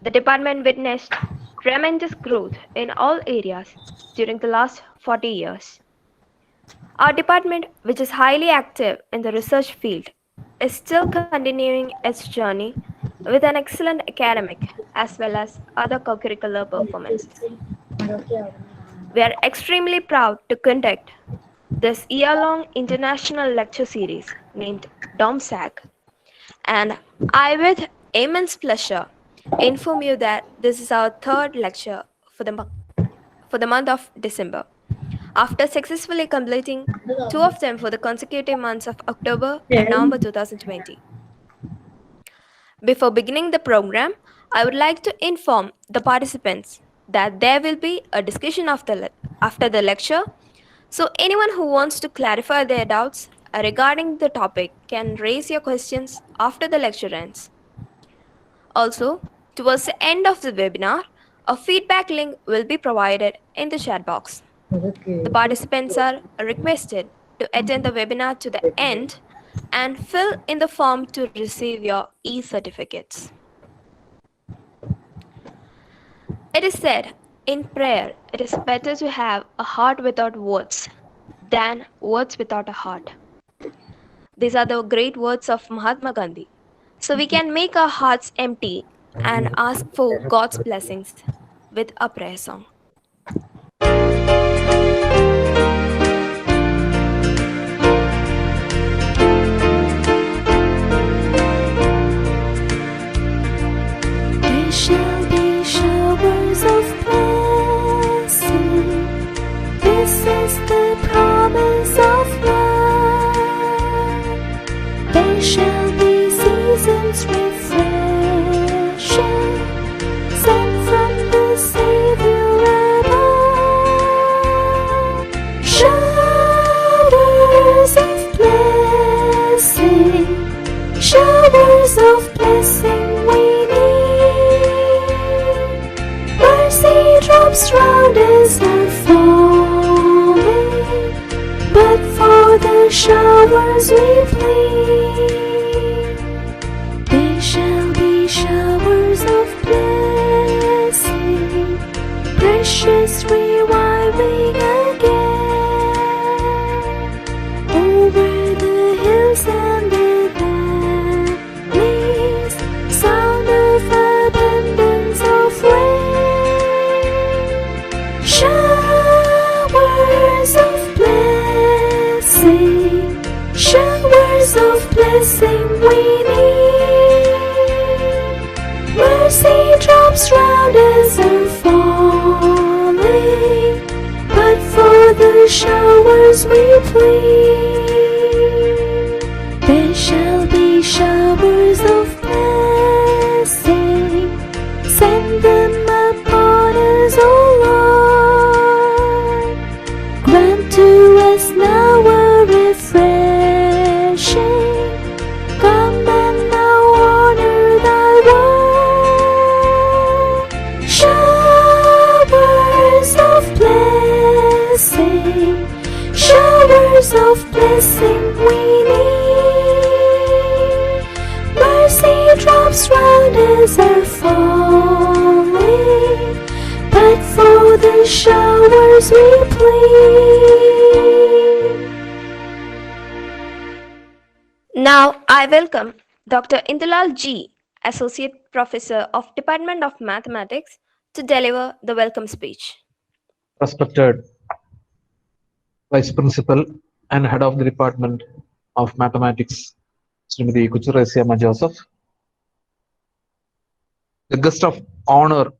The department witnessed tremendous growth in all areas during the last 40 years. Our department, which is highly active in the research field, is still continuing its journey with an excellent academic as well as other co-curricular performances. We are extremely proud to conduct this year-long international lecture series named DOMSAC, and I with immense pleasure inform you that this is our third lecture for the month of December, after successfully completing two of them for the consecutive months of October and November 2020. Before beginning the program, I would like to inform the participants that there will be a discussion after the lecture, so anyone who wants to clarify their doubts regarding the topic can raise your questions after the lecture ends. Also, towards the end of the webinar, a feedback link will be provided in the chat box. The participants are requested to attend the webinar to the end and fill in the form to receive your e-certificates. It is said in prayer, it is better to have a heart without words than words without a heart. These are the great words of Mahatma Gandhi. So we can make our hearts empty and ask for God's blessings with a prayer song. There shall be showers of blessing. This is the promise of love. There shall be seasons refreshing, sent from the Savior above. Showers of blessing, showers of blessing we need. Mercy drops round us are falling, but for the showers we plead. There shall be showers of blessing, precious reviving again, over the hills and the valleys, sound of abundance of rain. Showers of blessing, showers of blessing we need. Mercy drops round us are falling, but for the showers we plead. There shall be showers of blessing, send them upon us, O Lord. Grant to us now a refreshing. Come and now honor thy word. Showers of blessing, showers of blessing we need. Mercy drops round us are falling, but for the showers we plead. Now I welcome Dr. Indulal G, Associate Professor of Department of Mathematics, to deliver the welcome speech. Respected Vice Principal and Head of the Department of Mathematics, Srimati Kuchurasya Joseph, the guest of honor,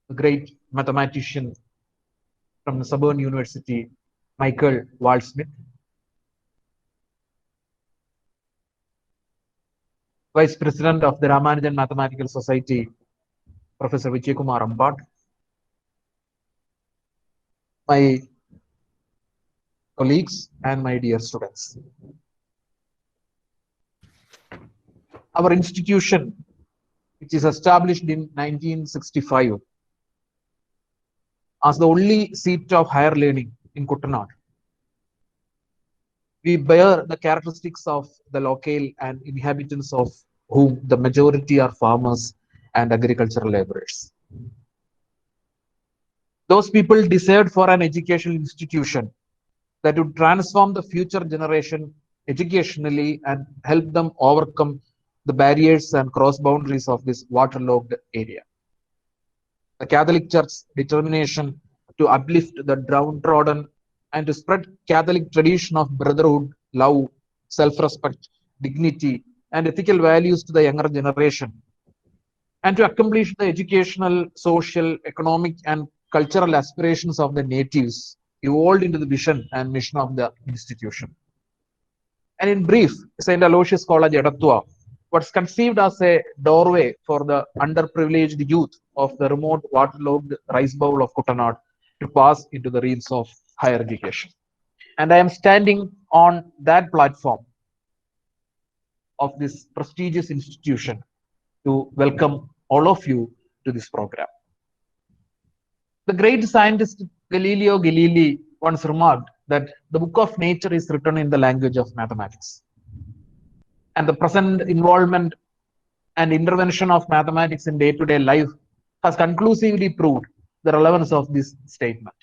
the great mathematician from the Sorbonne University, Michel Waldschmidt, Vice President of the Ramanujan Mathematical Society, Professor Vijay Kumar Ambat, my colleagues and my dear students. Our institution, which is established in 1965 as the only seat of higher learning in Kuttanad, we bear the characteristics of the locale and inhabitants of whom the majority are farmers and agricultural laborers. Those people desired for an educational institution that would transform the future generation educationally and help them overcome the barriers and cross boundaries of this waterlogged area. The Catholic Church's determination to uplift the downtrodden and to spread Catholic tradition of brotherhood, love, self-respect, dignity, and ethical values to the younger generation, and to accomplish the educational, social, economic, and cultural aspirations of the natives evolved into the vision and mission of the institution. And in brief, St. Aloysius College Edattua was conceived as a doorway for the underprivileged youth of the remote waterlogged rice bowl of Kutanad to pass into the realms of higher education. And I am standing on that platform of this prestigious institution to welcome all of you to this program. The great scientist Galileo Galilei once remarked that the book of nature is written in the language of mathematics. And the present involvement and intervention of mathematics in day-to-day life has conclusively proved the relevance of this statement.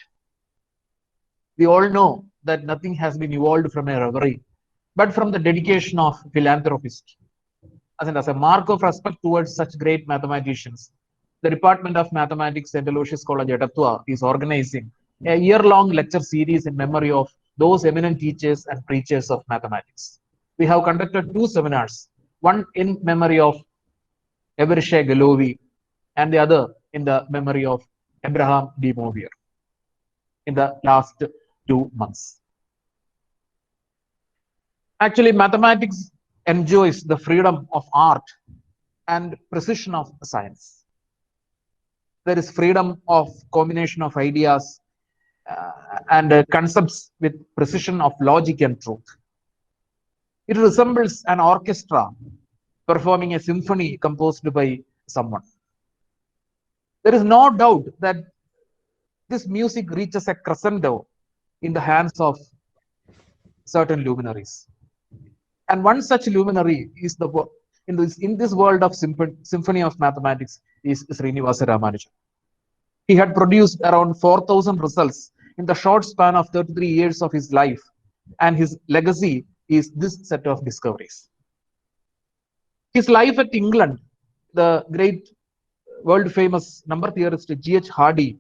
We all know that nothing has been evolved from a reverie, but from the dedication of philanthropists. As a mark of respect towards such great mathematicians, the Department of Mathematics at Aloysius College Edattua is organizing a year-long lecture series in memory of those eminent teachers and preachers of mathematics. We have conducted 2 seminars, one in memory of Evershe Galovi and the other in the memory of Abraham de Moivre in the last 2 months. Actually, mathematics enjoys the freedom of art and precision of science. There is freedom of combination of ideas and concepts with precision of logic and truth. It resembles an orchestra performing a symphony composed by someone. There is no doubt that this music reaches a crescendo in the hands of certain luminaries. And one such luminary is in this world of symphony of mathematics is Srinivas Ramanujan. He had produced around 4,000 results in the short span of 33 years of his life, and his legacy is this set of discoveries. His life at England, the great world-famous number theorist G.H. Hardy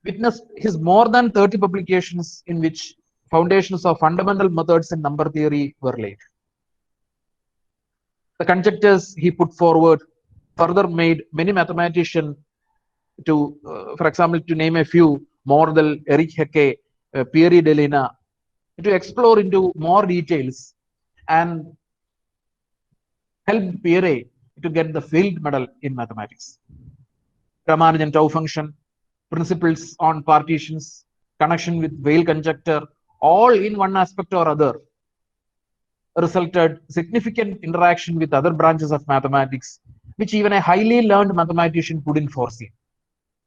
witnessed his more than 30 publications in which foundations of fundamental methods in number theory were laid. The conjectures he put forward further made many mathematicians to, for example, to name a few, Mordell, Erich Hecke, Pierre Delena, to explore into more details and helped Pierre to get the Field Medal in mathematics. Ramanujan tau function, principles on partitions, connection with Weyl conjecture, all in one aspect or other, resulted significant interaction with other branches of mathematics, which even a highly learned mathematician couldn't foresee.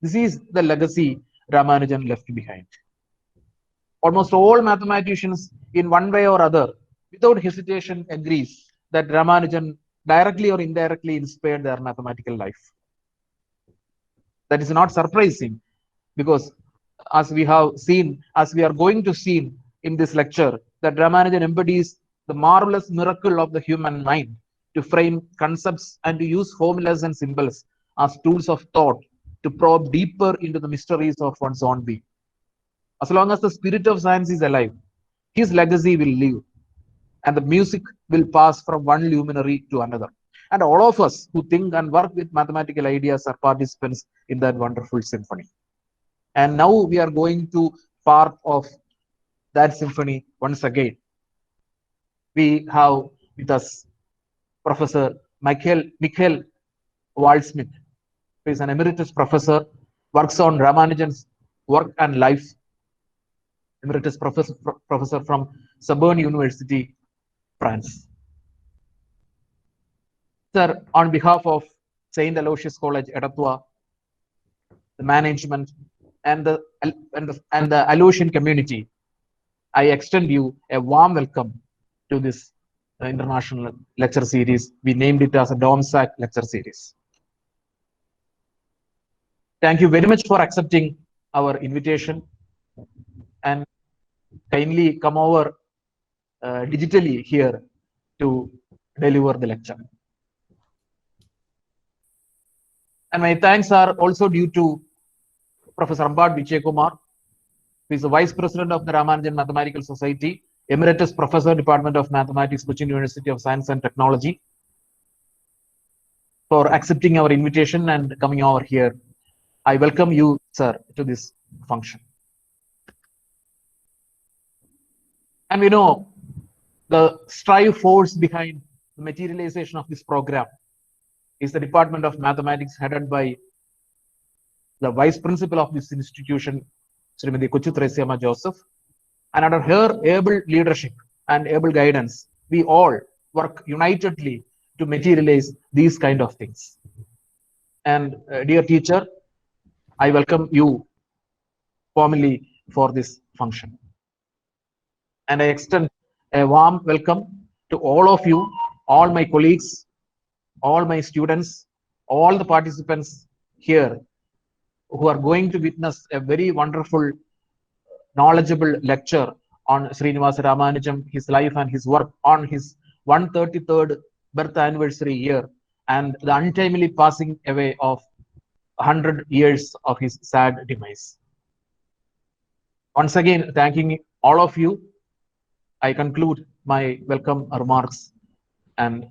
This is the legacy Ramanujan left behind. Almost all mathematicians, in one way or other, without hesitation, agrees that Ramanujan directly or indirectly inspired their mathematical life. That is not surprising, because as we have seen, as we are going to see in this lecture, that Ramanujan embodies the marvelous miracle of the human mind to frame concepts and to use formulas and symbols as tools of thought to probe deeper into the mysteries of one's own being. As long as the spirit of science is alive, his legacy will live, and the music will pass from one luminary to another. And all of us who think and work with mathematical ideas are participants in that wonderful symphony. And now we are going to part of that symphony once again. We have with us Professor Michel Waldschmidt, who is an Emeritus Professor, works on Ramanujan's work and life. Emeritus Professor from Sorbonne University, France. Sir, on behalf of St. Aloysius College Edattua, the management and the Aloysian community, I extend you a warm welcome to this international lecture series. We named it as a DOMSAC lecture series. Thank you very much for accepting our invitation and kindly come over digitally here to deliver the lecture. And my thanks are also due to Professor Vijay Kumar, who is the Vice President of the Ramanujan Mathematical Society, Emeritus Professor, Department of Mathematics, Sorbonne University of Science and Technology, for accepting our invitation and coming over here. I welcome you, sir, to this function. And we know the strive force behind the materialization of this program is the Department of Mathematics, headed by the Vice Principal of this institution, Srimati Kuchutresiyama Joseph. And under her able leadership and able guidance, we all work unitedly to materialize these kind of things. And dear teacher, I welcome you formally for this function. And I extend a warm welcome to all of you, all my colleagues, all my students, all the participants here who are going to witness a very wonderful, knowledgeable lecture on Srinivas Ramanujan, his life and his work on his 133rd birth anniversary year and the untimely passing away of 100 years of his sad demise. Once again, thanking all of you, I conclude my welcome remarks and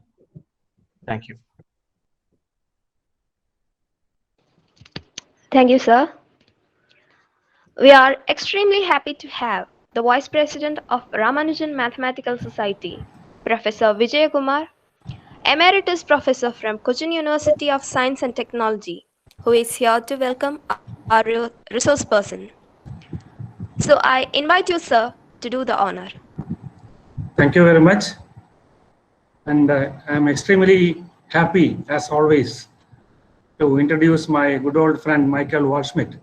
thank you. Thank you, sir. We are extremely happy to have the Vice President of Ramanujan Mathematical Society, Professor Vijay Kumar, Emeritus Professor from Sorbonne University of Science and Technology, who is here to welcome our resource person. So I invite you, sir, to do the honor. Thank you very much. And I am extremely happy, as always, to introduce my good old friend Michel Waldschmidt,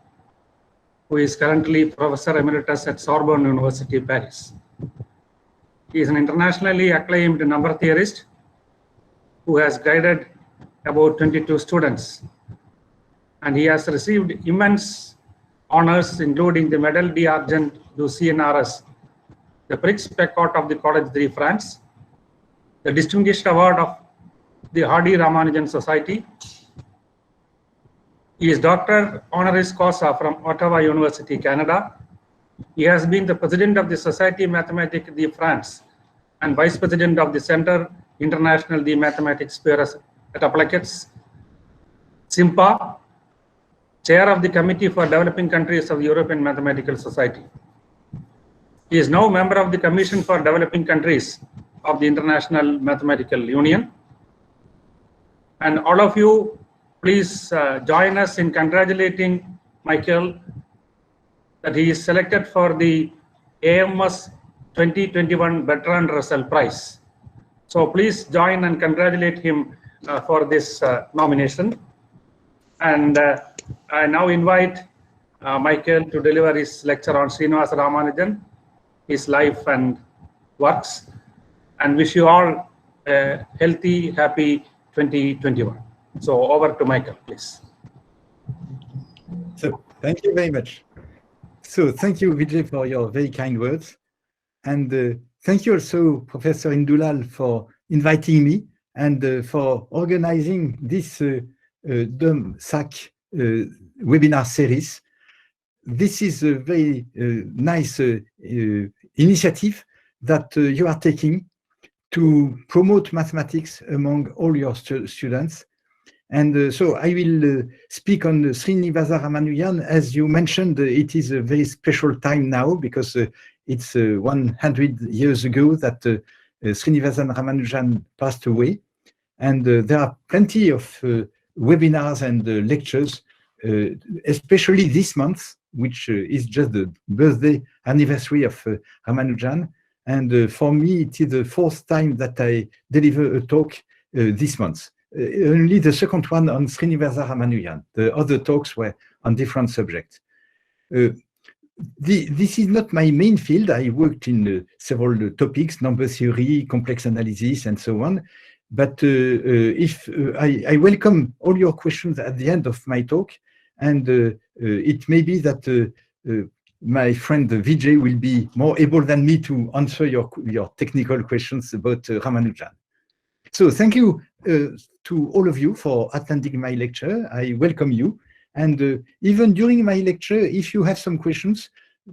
who is currently Professor Emeritus at Sorbonne University, Paris. He is an internationally acclaimed number theorist who has guided about 22 students. And he has received immense honors, including the Médaille d'Argent du CNRS, the Prix Pequot of the Collège de France, the Distinguished Award of the Hardy Ramanujan Society. He is Doctor Honoris Causa from Ottawa University, Canada. He has been the President of the Société Mathématique de France and Vice President of the Centre International de Mathématiques et Appliquées, SIMPA, Chair of the Committee for Developing Countries of the European Mathematical Society. He is now member of the Commission for Developing Countries of the International Mathematical Union. And all of you, please join us in congratulating Michel that he is selected for the AMS 2021 Bertrand Russell Prize. So please join and congratulate him for this nomination. And I now invite Michel to deliver his lecture on Srinivas Ramanujan, his life and works, and wish you all a healthy, happy 2021. So over to Michel, please. So thank you very much. So thank you, Vijay, for your very kind words. And thank you also, Professor Indulal, for inviting me and for organizing this DOMSAC webinar series. This is a very nice initiative that you are taking to promote mathematics among all your students. And so I will speak on Srinivas Ramanujan. As you mentioned, it is a very special time now because it's 100 years ago that Srinivas Ramanujan passed away. And there are plenty of webinars and lectures, especially this month, which is just the birthday anniversary of Ramanujan. And for me, it is the fourth time that I deliver a talk this month. Only the second one on Srinivas Ramanujan. The other talks were on different subjects. this is not my main field. I worked in several topics, number theory, complex analysis, and so on. But I welcome all your questions at the end of my talk, and it may be that my friend Vijay will be more able than me to answer your technical questions about Ramanujan. So thank you to all of you for attending my lecture. I welcome you. And even during my lecture, if you have some questions,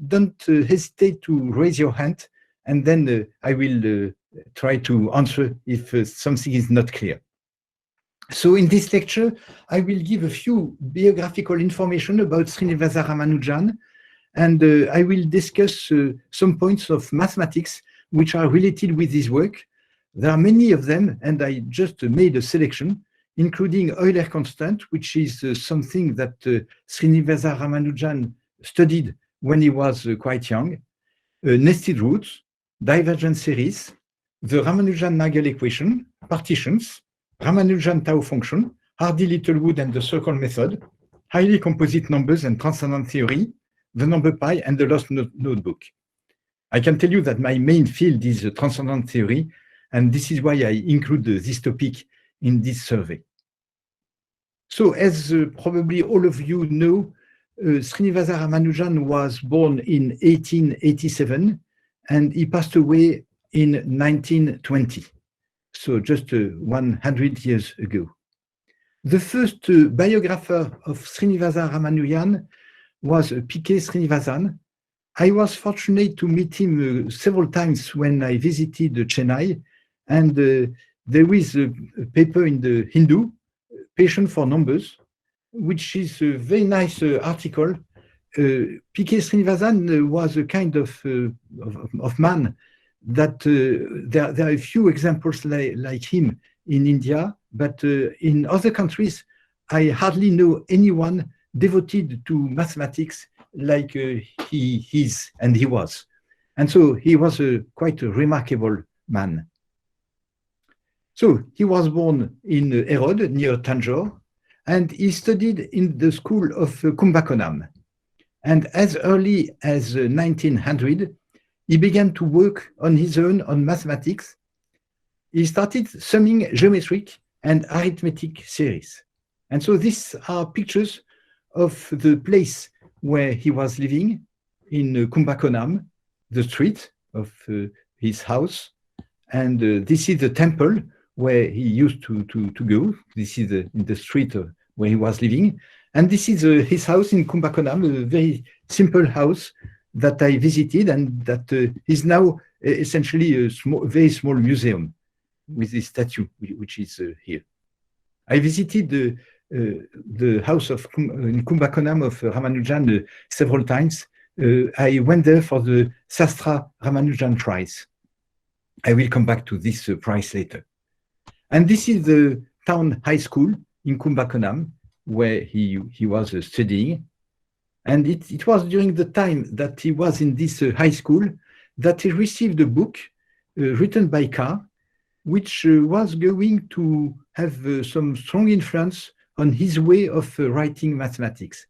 don't hesitate to raise your hand, and then I will try to answer if something is not clear. So in this lecture, I will give a few biographical information about Srinivas Ramanujan, and I will discuss some points of mathematics which are related with his work. There are many of them, and I just made a selection, including Euler Constant, which is something that Srinivas Ramanujan studied when he was quite young, nested roots, divergent series, the Ramanujan-Nagel equation, partitions, Ramanujan tau function, Hardy-Littlewood and the circle method, highly composite numbers and transcendental theory, the number pi, and the lost notebook. I can tell you that my main field is transcendental theory, and this is why I include this topic in this survey. So as probably all of you know, Srinivas Ramanujan was born in 1887 and he passed away in 1920, so just 100 years ago. The first biographer of Srinivas Ramanujan was P.K. Srinivasan. I was fortunate to meet him several times when I visited Chennai, and there is a paper in the Hindu, Passion for Numbers, which is a very nice article. P.K. Srinivasan was a kind of man that there are a few examples like him in India, but in other countries, I hardly know anyone devoted to mathematics like he is and he was. And so he was quite a remarkable man. So he was born in Erode, near Tanjore, and he studied in the school of Kumbakonam. And as early as 1900, he began to work on his own on mathematics. He started summing geometric and arithmetic series. And so these are pictures of the place where he was living in Kumbakonam, the street of his house. And this is the temple where he used to go. This is in the street where he was living. And this is his house in Kumbakonam, a very simple house that I visited, and that is now essentially a very small museum with this statue, which is here. I visited the house in Kumbakonam of Ramanujan several times. I went there for the Sastra Ramanujan Prize. I will come back to this prize later. And this is the town high school in Kumbakonam, where he was studying. And it was during the time that he was in this high school that he received a book written by Carr, which was going to have some strong influence on his way of writing mathematics.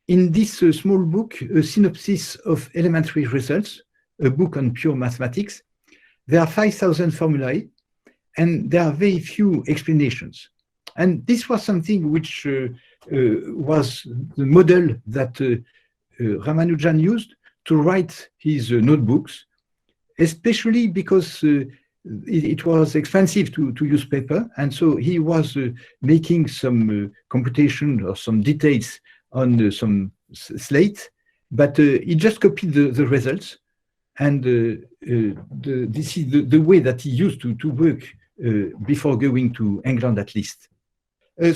In this small book, a synopsis of elementary results, a book on pure mathematics, there are 5,000 formulae, and there are very few explanations. And this was something which was the model that Ramanujan used to write his notebooks, especially because it was expensive to use paper. And so he was making some computation or some details on some slate, but he just copied the results. And this is the way that he used to work before going to England, at least.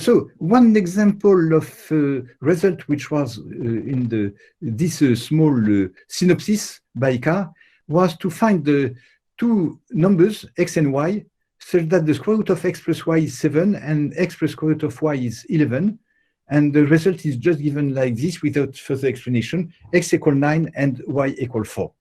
So one example of result which was in this small synopsis by Carr was to find the two numbers, x and y, such that the square root of x plus y is 7 and x plus square root of y is 11. And the result is just given like this without further explanation, x equal 9 and y equal 4.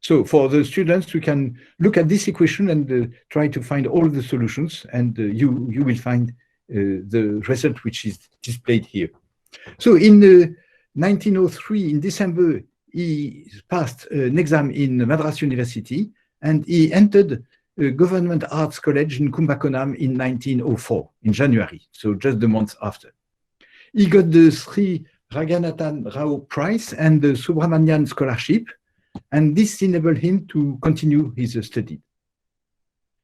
So for the students, we can look at this equation and try to find all the solutions, and you will find the result which is displayed here. So in 1903, in December, he passed an exam in Madras University, and he entered Government Arts College in Kumbakonam in 1904, in January, so just the month after. He got the Sri Raghunathan Rao Prize and the Subramanian Scholarship, and this enabled him to continue his study.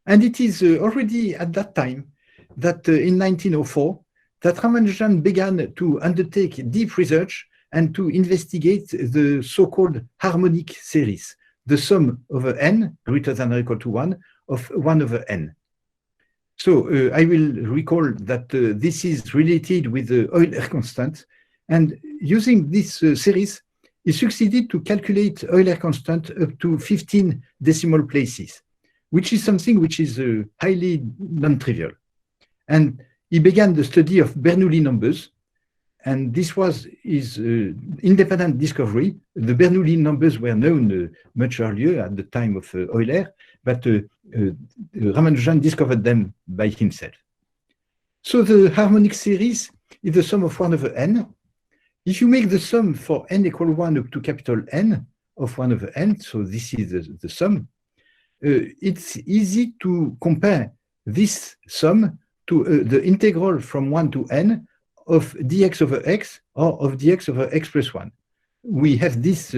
And it is already at that time that in 1904, that Ramanujan began to undertake deep research and to investigate the so-called harmonic series, the sum over n greater than or equal to 1 of 1 over n. So I will recall that this is related with the Euler constant, and using this series, he succeeded to calculate Euler constant up to 15 decimal places, which is something which is highly non-trivial. And he began the study of Bernoulli numbers, and this was his independent discovery. The Bernoulli numbers were known much earlier at the time of Euler, but Ramanujan discovered them by himself. So the harmonic series is the sum of 1 over n. If you make the sum for n equal 1 up to capital N of 1 over n, so this is the sum, it's easy to compare this sum to the integral from 1 to n of dx over x or of dx over x plus 1. We have this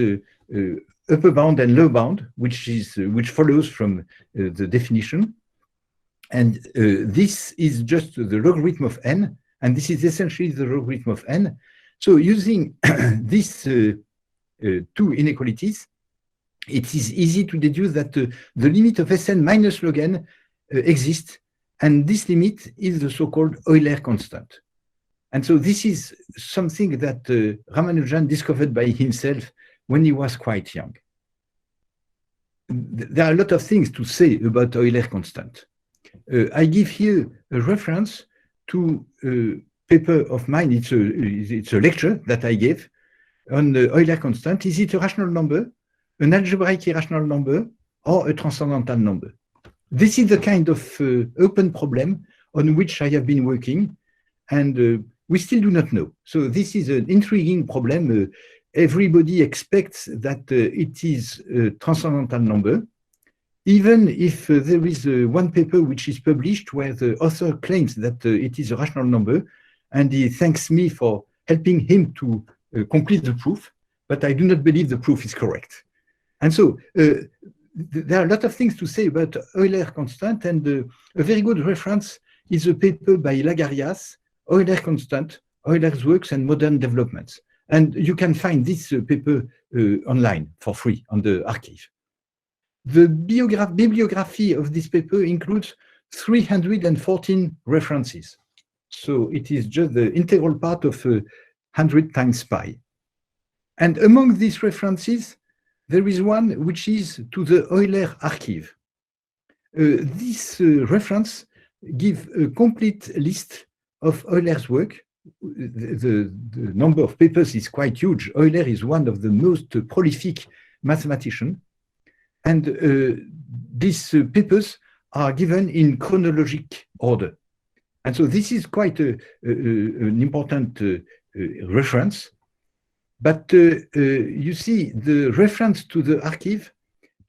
upper bound and lower bound, which follows from the definition. And this is just the logarithm of n, and this is essentially the logarithm of n. So using these two inequalities, it is easy to deduce that the limit of Sn minus log n exists, and this limit is the so-called Euler constant. And so this is something that Ramanujan discovered by himself when he was quite young. There are a lot of things to say about Euler constant. I give here a reference to a paper of mine. It's a lecture that I gave on the Euler constant. Is it a rational number, an algebraic irrational number, or a transcendental number? This is the kind of open problem on which I have been working, and we still do not know. So this is an intriguing problem. Everybody expects that it is a transcendental number, even if there is one paper which is published where the author claims that it is a rational number, and he thanks me for helping him to complete the proof, but I do not believe the proof is correct. And so there are a lot of things to say about Euler constant, and a very good reference is a paper by Lagarias, Euler constant, Euler's works and modern developments. And you can find this paper online for free on the archive. The bibliography of this paper includes 314 references. So it is just the integral part of 100 times pi. And among these references, there is one which is to the Euler archive. This reference gives a complete list of Euler's work. The number of papers is quite huge. Euler is one of the most prolific mathematicians. And these papers are given in chronological order. And so this is quite an important reference. But you see, the reference to the archive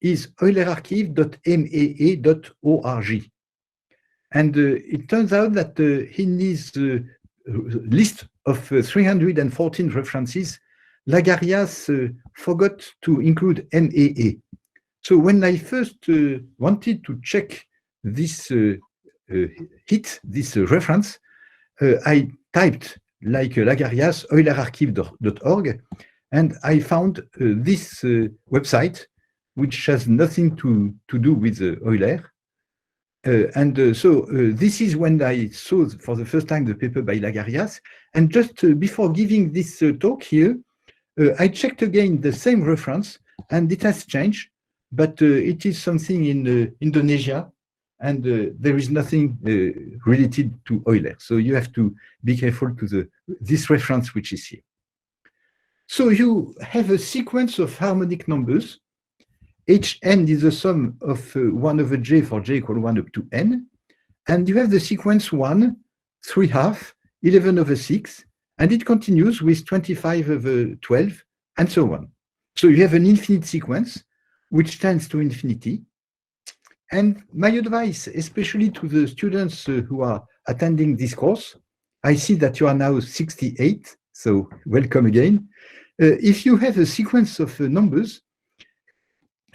is eulerarchive.maa.org. And it turns out that in his list of 314 references, Lagarias forgot to include MAA. So when I first wanted to check this this reference, I typed like Lagarias eulerarchive.org, and I found this website, which has nothing to do with Euler. So this is when I saw for the first time the paper by Lagarias. And just before giving this talk here, I checked again the same reference, and it has changed, but it is something in Indonesia, and there is nothing related to Euler. So you have to be careful to this reference which is here. So you have a sequence of harmonic numbers. Hn is the sum of 1 over j for j equal 1 up to n. And you have the sequence 1, 3 half, 11 over 6, And it continues with 25 over 12, and so on. So you have an infinite sequence, which tends to infinity. And my advice, especially to the students who are attending this course, I see that you are now 68, so welcome again. If you have a sequence of numbers,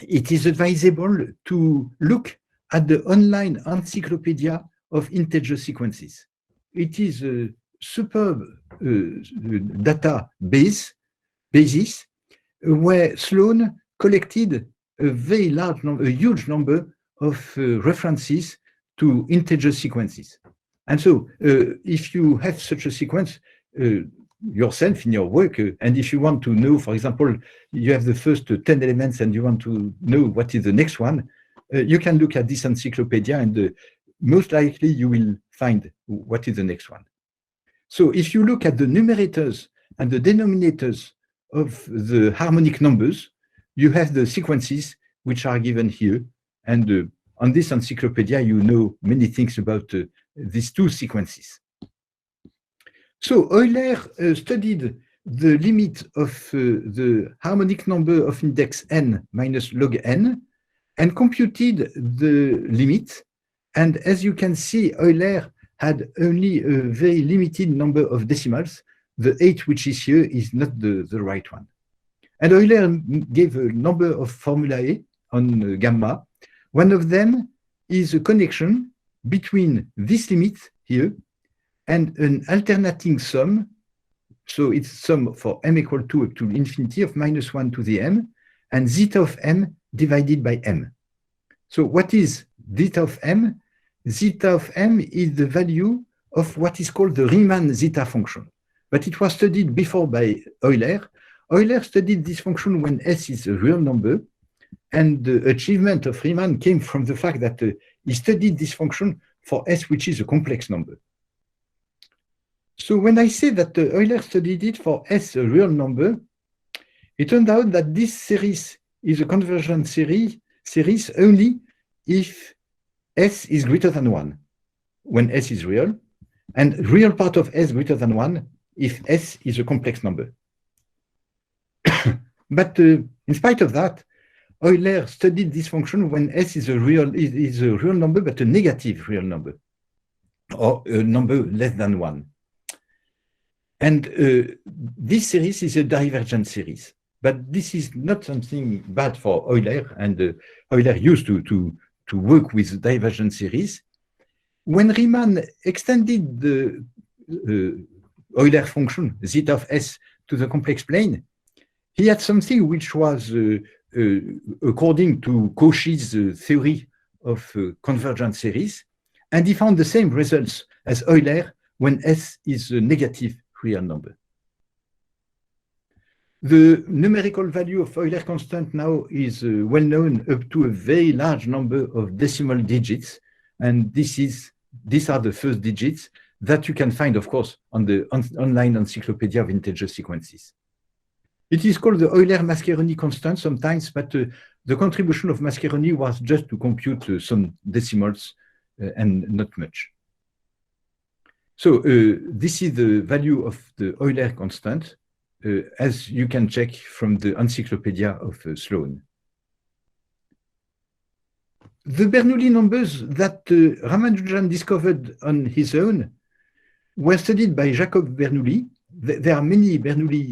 it is advisable to look at the online encyclopedia of integer sequences. It is a superb data basis where Sloan collected a very large number, a huge number of references to integer sequences. And so if you have such a sequence yourself in your work, and if you want to know, for example, you have the first 10 elements and you want to know what is the next one, you can look at this encyclopedia and most likely you will find what is the next one. So if you look at the numerators and the denominators of the harmonic numbers, you have the sequences which are given here. And on this encyclopedia, you know many things about these two sequences. So Euler studied the limit of the harmonic number of index n minus log n and computed the limit. And as you can see, Euler had only a very limited number of decimals. The 8 which is here is not the right one. And Euler gave a number of formulae on gamma. One of them is a connection between this limit here and an alternating sum. So it's sum for m equal to up to infinity of -1 to the m, and zeta of m divided by m. So what is zeta of m? Zeta of m is the value of what is called the Riemann zeta function. But it was studied before by Euler. Euler studied this function when S is a real number. And the achievement of Riemann came from the fact that he studied this function for S, which is a complex number. So when I say that Euler studied it for S, a real number, it turned out that this series is a convergent series only if S is greater than 1, when S is real, and real part of S greater than 1 if S is a complex number. But in spite of that, Euler studied this function when S is a real number, but a negative real number, or a number less than 1. And this series is a divergent series. But this is not something bad for Euler, and Euler used to work with divergent series. When Riemann extended the Euler function, zeta of S, to the complex plane, he had something which was, according to Cauchy's theory of convergent series, and he found the same results as Euler when S is a negative real number. The numerical value of Euler constant now is well known up to a very large number of decimal digits, and these are the first digits that you can find, of course, on the online encyclopedia of integer sequences. It is called the Euler-Mascheroni constant sometimes, but the contribution of Mascheroni was just to compute some decimals and not much. So this is the value of the Euler constant, as you can check from the encyclopedia of Sloan. The Bernoulli numbers that Ramanujan discovered on his own were studied by Jacob Bernoulli. There are many Bernoulli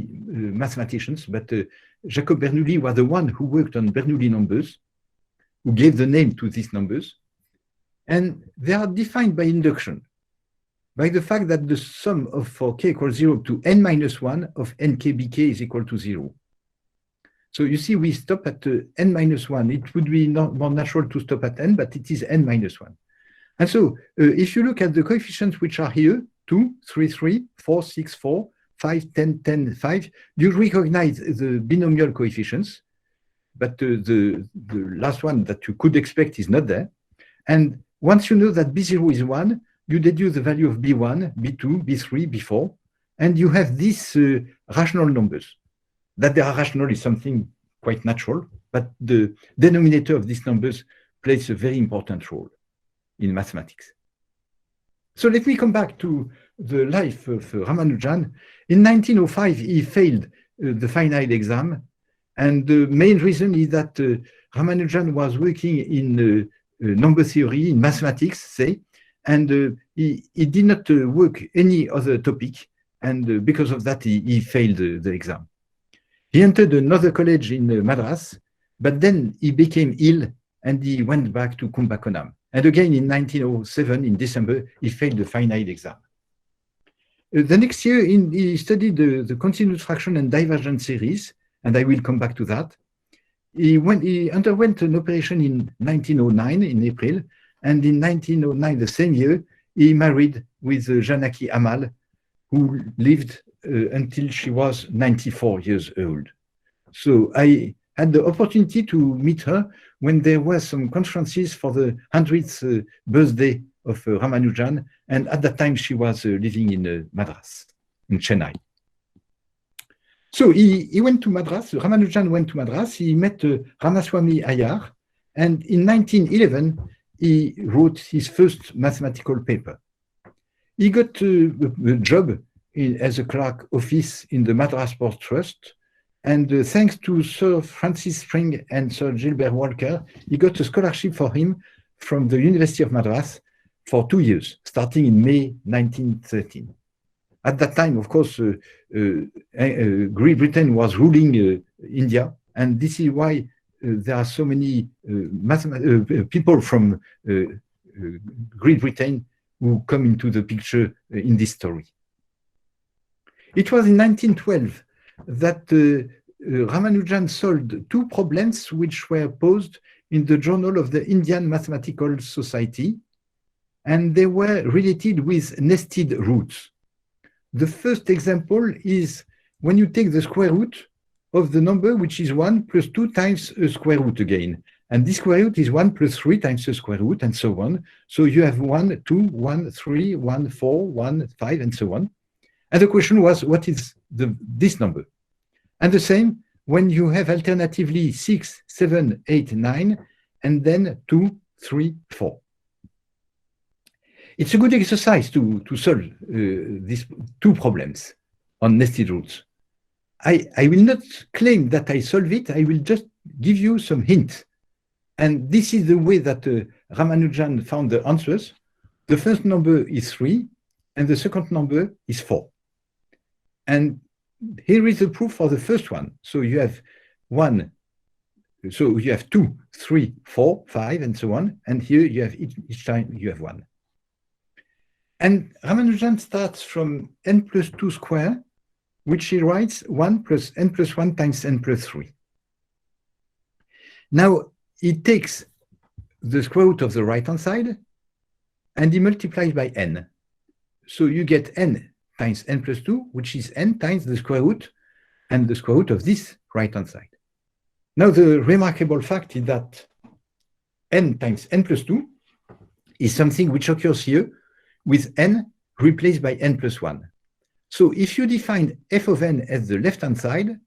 mathematicians, but Jacob Bernoulli was the one who worked on Bernoulli numbers, who gave the name to these numbers. And they are defined by induction, by the fact that the sum of for k equals 0 to n minus 1 of nkbk is equal to 0. So you see, we stop at n minus 1. It would be more natural to stop at n, but it is n minus 1. And so if you look at the coefficients which are here, 2, 3, 3, 4, 6, 4, 5, 10, 10, 5, you recognize the binomial coefficients, but the last one that you could expect is not there. And once you know that B0 is 1, you deduce the value of B1, B2, B3, B4, and you have these rational numbers. That they are rational is something quite natural, but the denominator of these numbers plays a very important role in mathematics. So let me come back to the life of Ramanujan. In 1905, he failed the final exam. And the main reason is that Ramanujan was working in number theory, in mathematics, say, and he did not work any other topic. And because of that, he failed the exam. He entered another college in Madras, but then he became ill and he went back to Kumbakonam. And again, in 1907, in December, he failed the final exam. The next year, he studied the continuous fraction and divergent series, and I will come back to that. He underwent an operation in 1909, in April, and in 1909, the same year, he married with Janaki Amal, who lived until she was 94 years old. So I had the opportunity to meet her when there were some conferences for the 100th birthday of Ramanujan, and at that time she was living in Madras, in Chennai. So he went to Madras, Ramanujan went to Madras, he met Ramaswamy Iyer, and in 1911 he wrote his first mathematical paper. He got a job as a clerk office in the Madras Port Trust, and thanks to Sir Francis Spring and Sir Gilbert Walker, he got a scholarship for him from the University of Madras for 2 years, starting in May 1913. At that time, of course, Great Britain was ruling India, and this is why there are so many people from Great Britain who come into the picture in this story. It was in 1912 that Ramanujan solved 2 problems which were posed in the Journal of the Indian Mathematical Society, and they were related with nested roots. The first example is when you take the square root of the number which is 1 plus 2 times a square root again. And this square root is 1 plus 3 times the square root, and so on. So you have 1, 2, 1, 3, 1, 4, 1, 5, and so on. And the question was, what is this number? And the same when you have alternatively 6, 7, 8, 9, and then 2, 3, 4. It's a good exercise to solve these 2 problems on nested roots. I will not claim that I solve it, I will just give you some hints. And this is the way that Ramanujan found the answers. The first number is 3, and the second number is 4. And here is the proof for the first one. So you have 1, so you have 2, 3, 4, 5, and so on. And here you have each time you have 1. And Ramanujan starts from n plus 2 square, which he writes 1 plus n plus 1 times n plus 3. Now, he takes the square root of the right-hand side, and he multiplies by n. So you get n times n plus 2, which is n times the square root and the square root of this right-hand side. Now, the remarkable fact is that n times n plus 2 is something which occurs here with n replaced by n plus 1. So if you define f of n as the left-hand side,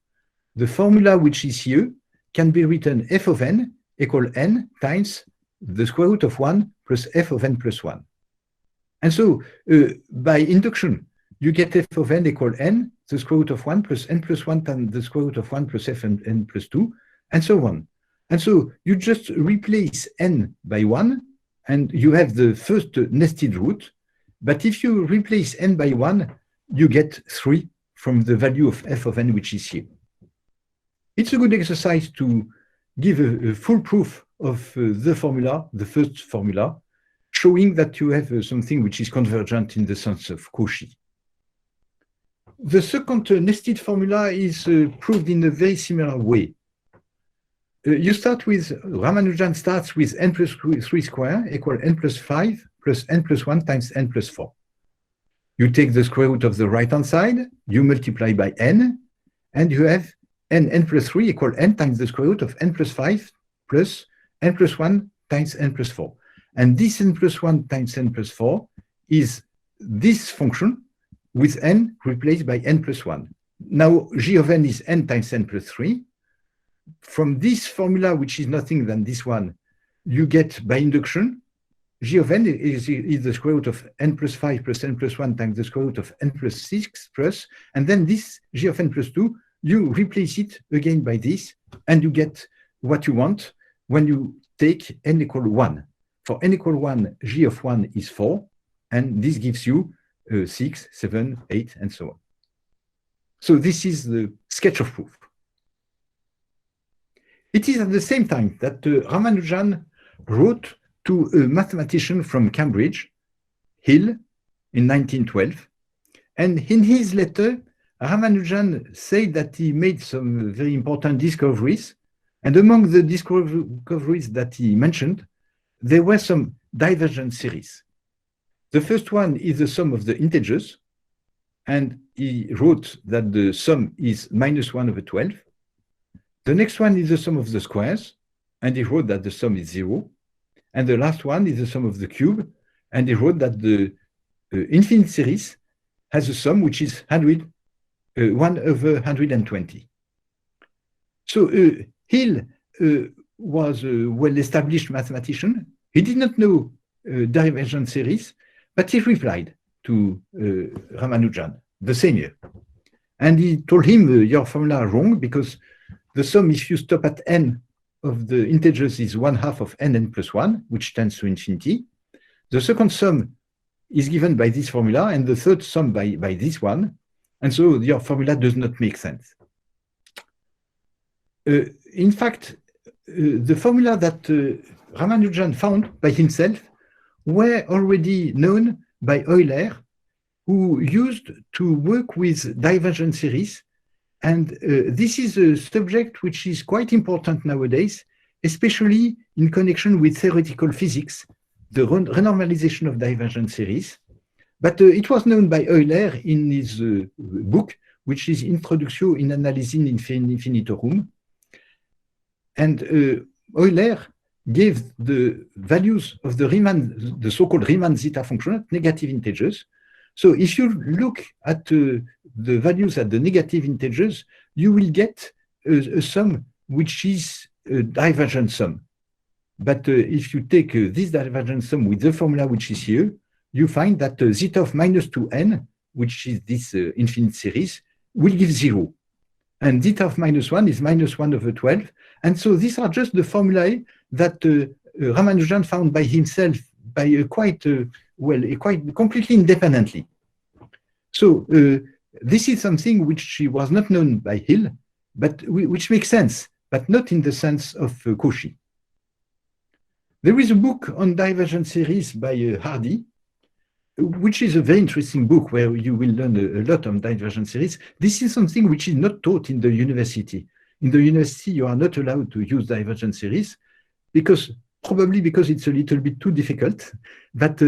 the formula which is here can be written f of n equal n times the square root of 1 plus f of n plus 1. And so by induction, you get f of n equal n, the square root of 1 plus n plus 1 times the square root of 1 plus f and n plus 2, and so on. And so you just replace n by 1, and you have the first nested root. But if you replace n by 1, you get 3 from the value of f of n, which is here. It's a good exercise to give a full proof of the formula, the first formula, showing that you have something which is convergent in the sense of Cauchy. The second nested formula is proved in a very similar way. You start with, Ramanujan starts with n plus 3 square equal n plus 5 plus n plus 1 times n plus 4. You take the square root of the right-hand side, you multiply by n, and you have n plus 3 equal n times the square root of n plus 5 plus n plus 1 times n plus 4. And this n plus 1 times n plus 4 is this function with n replaced by n plus 1. Now, g of n is n times n plus 3. From this formula, which is nothing than this one, you get by induction g of n is the square root of n plus 5 plus n plus 1 times the square root of n plus 6 plus, and then this g of n plus 2, you replace it again by this, and you get what you want when you take n equal 1. For n equal 1, g of 1 is 4, and this gives you 6, 7, 8, and so on. So this is the sketch of proof. It is at the same time that Ramanujan wrote to a mathematician from Cambridge, Hill, in 1912. And in his letter, Ramanujan said that he made some very important discoveries. And among the discoveries that he mentioned, there were some divergent series. The first one is the sum of the integers. And he wrote that the sum is minus 1 over 12. The next one is the sum of the squares. And he wrote that the sum is 0. And the last one is the sum of the cube. And he wrote that the infinite series has a sum which is 1 over 120. So Hill was a well-established mathematician. He did not know divergent series, but he replied to Ramanujan the same year. And he told him, your formula are wrong, because the sum, if you stop at n of the integers, is 1/2 of n plus 1, which tends to infinity. The second sum is given by this formula, and the third sum by this one. And so your formula does not make sense. In fact, the formula that Ramanujan found by himself were already known by Euler, who used to work with divergent series. And this is a subject which is quite important nowadays, especially in connection with theoretical physics, the renormalization of divergent series. But it was known by Euler in his book, which is Introductio in Analysum Infinitorum. And Euler gave the values of the Riemann, the so-called Riemann Zeta function at negative integers. So if you look at the values at the negative integers, you will get a sum which is a divergent sum. But if you take this divergent sum with the formula which is here, you find that zeta of minus 2n, which is this infinite series, will give 0. And zeta of minus 1 is minus 1 over 12. And so these are just the formulae that Ramanujan found by himself by quite completely independently. So this is something which was not known by Hill, but which makes sense, but not in the sense of Cauchy. There is a book on divergent series by Hardy, which is a very interesting book where you will learn a lot on divergent series. This is something which is not taught in the university. In the university, you are not allowed to use divergent series probably because it's a little bit too difficult. But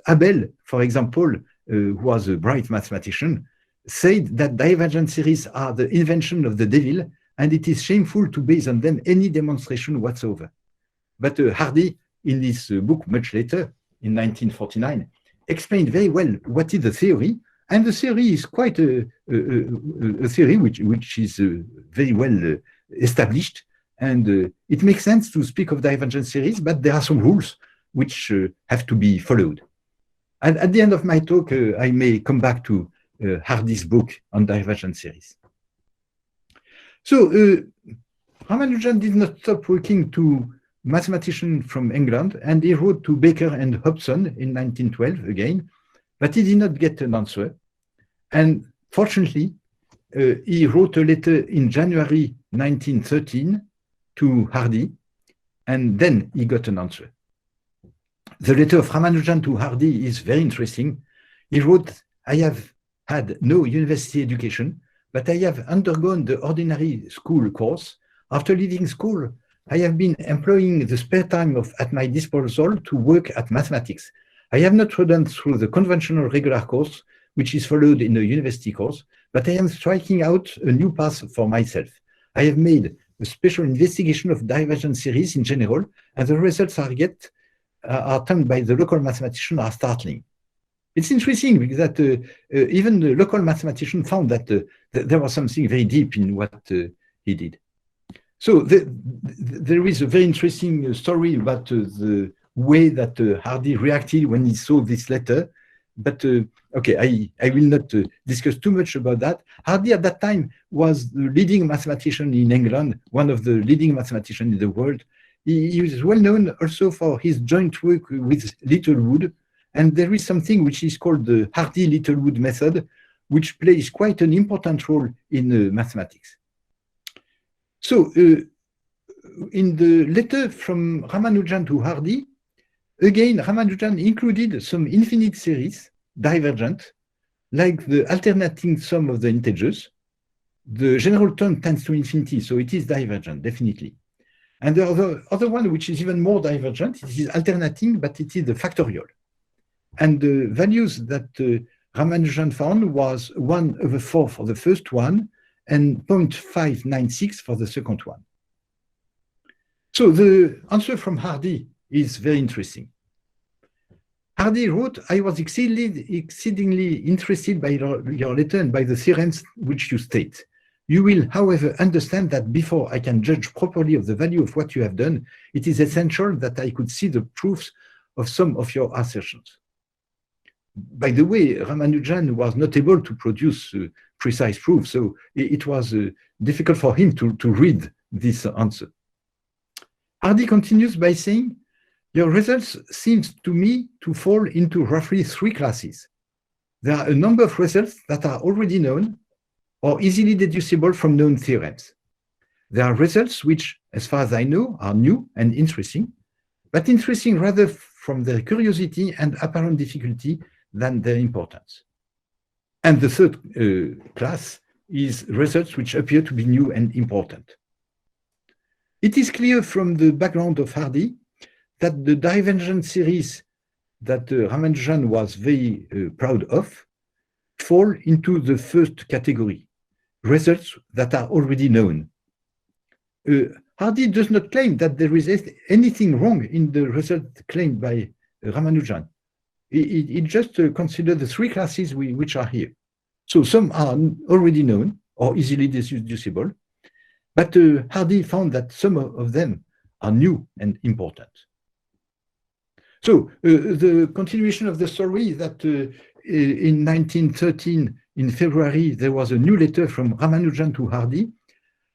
Abel, for example, who was a bright mathematician, said that divergent series are the invention of the devil, and it is shameful to base on them any demonstration whatsoever. But Hardy, in this book much later, in 1949, explained very well what is the theory, and the theory is quite a theory which is very well established, and it makes sense to speak of divergent series, but there are some rules which have to be followed. And at the end of my talk, I may come back to Hardy's book on divergent series. So Ramanujan did not stop working to mathematicians from England, and he wrote to Baker and Hobson in 1912 again, but he did not get an answer. And fortunately, he wrote a letter in January 1913 to Hardy, and then he got an answer. The letter of Ramanujan to Hardy is very interesting. He wrote, I have had no university education, but I have undergone the ordinary school course. After leaving school, I have been employing the spare time at my disposal to work at mathematics. I have not run through the conventional regular course, which is followed in a university course, but I am striking out a new path for myself. I have made a special investigation of divergent series in general, and the results are termed by the local mathematician are startling. It's interesting because that even the local mathematician found that there was something very deep in what he did. So there is a very interesting story about the way that Hardy reacted when he saw this letter. But okay, I will not discuss too much about that. Hardy at that time was the leading mathematician in England, one of the leading mathematicians in the world. He is well known also for his joint work with Littlewood. And there is something which is called the Hardy-Littlewood method, which plays quite an important role in mathematics. So in the letter from Ramanujan to Hardy, again, Ramanujan included some infinite series, divergent, like the alternating sum of the integers. The general term tends to infinity, so it is divergent, definitely. And the other one, which is even more divergent, it is alternating, but it is the factorial. And the values that Ramanujan found was 1/4 for the first one and 0.596 for the second one. So the answer from Hardy is very interesting. Hardy wrote, I was exceedingly interested by your letter and by the theorems which you state. You will, however, understand that before I can judge properly of the value of what you have done, it is essential that I could see the proofs of some of your assertions. By the way, Ramanujan was not able to produce precise proofs, so it was difficult for him to read this answer. Hardy continues by saying, your results seem to me to fall into roughly 3 classes. There are a number of results that are already known or easily deducible from known theorems. There are results which, as far as I know, are new and interesting, but interesting rather from their curiosity and apparent difficulty than their importance. And the third class is results which appear to be new and important. It is clear from the background of Hardy that the divergent series that Ramanujan was very proud of fall into the first category, results that are already known. Hardy does not claim that there is anything wrong in the result claimed by Ramanujan. It just considers the 3 classes which are here. So some are already known or easily deducible, but Hardy found that some of them are new and important. So the continuation of the story is that in 1913, in February, there was a new letter from Ramanujan to Hardy.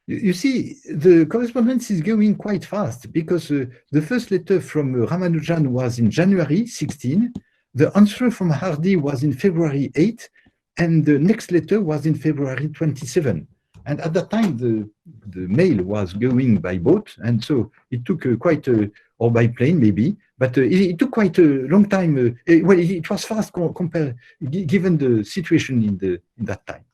You see, the correspondence is going quite fast because the first letter from Ramanujan was in January 16, the answer from Hardy was in February 8, and the next letter was in February 27. And at that time, the mail was going by boat, and so it took or by plane maybe, but it took quite a long time. Well, it was fast compared, given the situation in that time.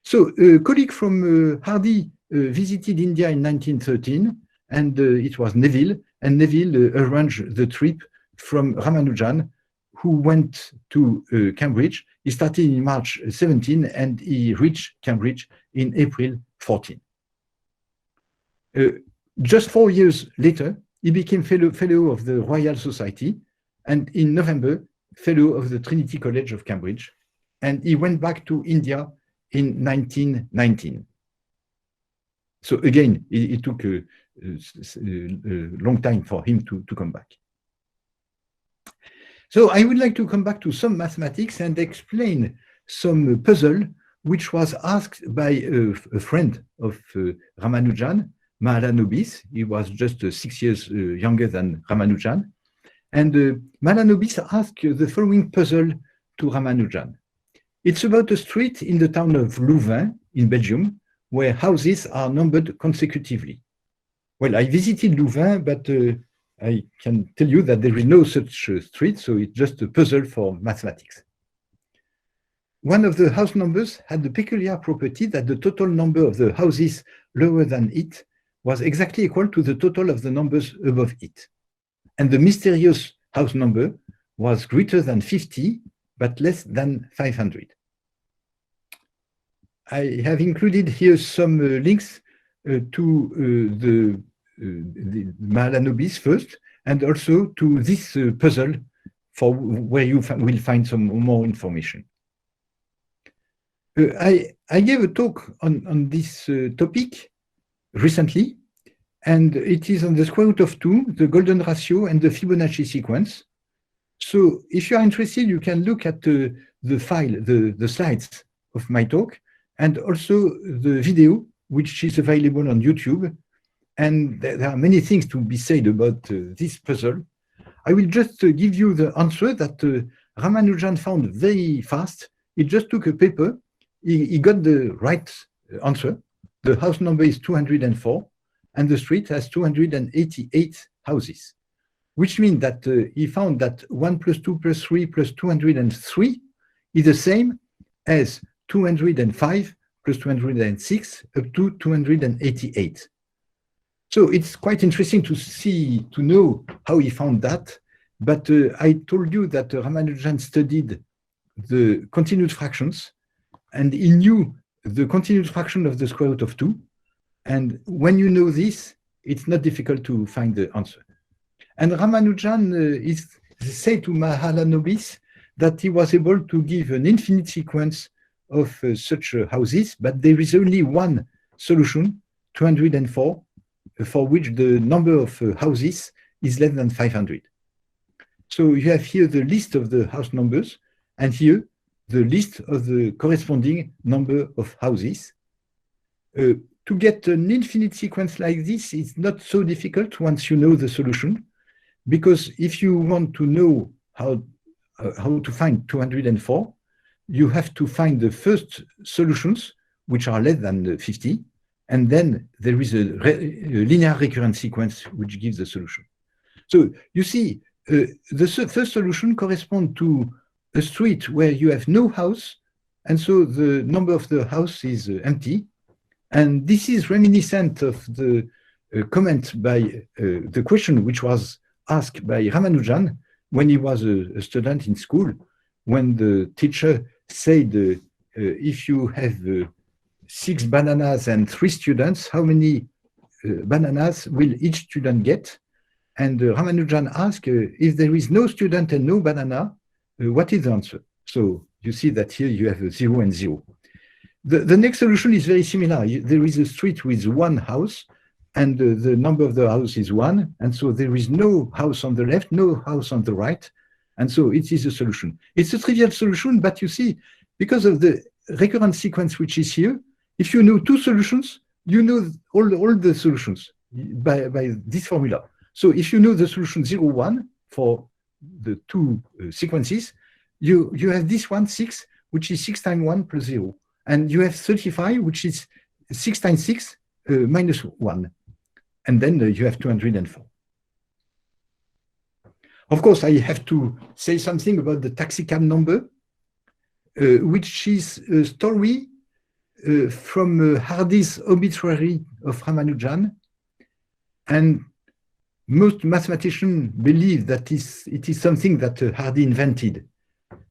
So a colleague from Hardy visited India in 1913, and it was Neville, and Neville arranged the trip from Ramanujan, who went to Cambridge. He started in March 17, and he reached Cambridge in April 14. Just 4 years later, he became fellow of the Royal Society, and in November, fellow of the Trinity College of Cambridge, and he went back to India in 1919. So again, it took a long time for him to come back. So I would like to come back to some mathematics and explain some puzzle which was asked by a friend of Ramanujan, Mahalanobis. He was just 6 years younger than Ramanujan. And Mahalanobis asked the following puzzle to Ramanujan. It's about a street in the town of Louvain in Belgium, where houses are numbered consecutively. Well, I visited Louvain, but I can tell you that there is no such street, so it's just a puzzle for mathematics. One of the house numbers had the peculiar property that the total number of the houses lower than it was exactly equal to the total of the numbers above it. And the mysterious house number was greater than 50, but less than 500. I have included here some links to the Mahalanobis first, and also to this puzzle for where you will find some more information. I gave a talk on this topic recently, and it is on the square root of 2, the golden ratio, and the Fibonacci sequence. So if you are interested, you can look at the file, the slides of my talk, and also the video, which is available on YouTube. And there are many things to be said about this puzzle. I will just give you the answer that Ramanujan found very fast. He just took a paper. He got the right answer. The house number is 204, and the street has 288 houses, which means that he found that 1 plus 2 plus 3 plus 203 is the same as 205 plus 206 up to 288. So it's quite interesting to know how he found that. But I told you that Ramanujan studied the continued fractions, and he knew the continued fraction of the square root of 2. And when you know this, it's not difficult to find the answer. And Ramanujan is said to Mahalanobis that he was able to give an infinite sequence of such houses, but there is only one solution, 204, for which the number of houses is less than 500. So you have here the list of the house numbers, and here the list of the corresponding number of houses. To get an infinite sequence like this is not so difficult once you know the solution, because if you want to know how to find 204, you have to find the first solutions, which are less than 50, and then there is a linear recurrent sequence which gives the solution. So you see, the first solution corresponds to a street where you have no house, and so the number of the house is empty. And this is reminiscent of the comment by the question which was asked by Ramanujan when he was a student in school, when the teacher said, if you have 6 bananas and 3 students, how many bananas will each student get? And Ramanujan asked, if there is no student and no banana, what is the answer? So you see that here you have 0 and 0. The next solution is very similar. There is a street with 1 house, and the number of the house is 1, and so there is no house on the left, no house on the right, and so it is a solution. It's a trivial solution, but you see, because of the recurrent sequence which is here, if you know 2 solutions, you know all the solutions by this formula. So if you know the solution 0, 1 for the 2 sequences, you have this one, 6, which is 6 times 1 plus 0. And you have 35, which is 6 times 6 minus 1. And then you have 204. Of course, I have to say something about the Taxicab number, which is a story from Hardy's obituary of Ramanujan. And most mathematicians believe that it is something that Hardy invented,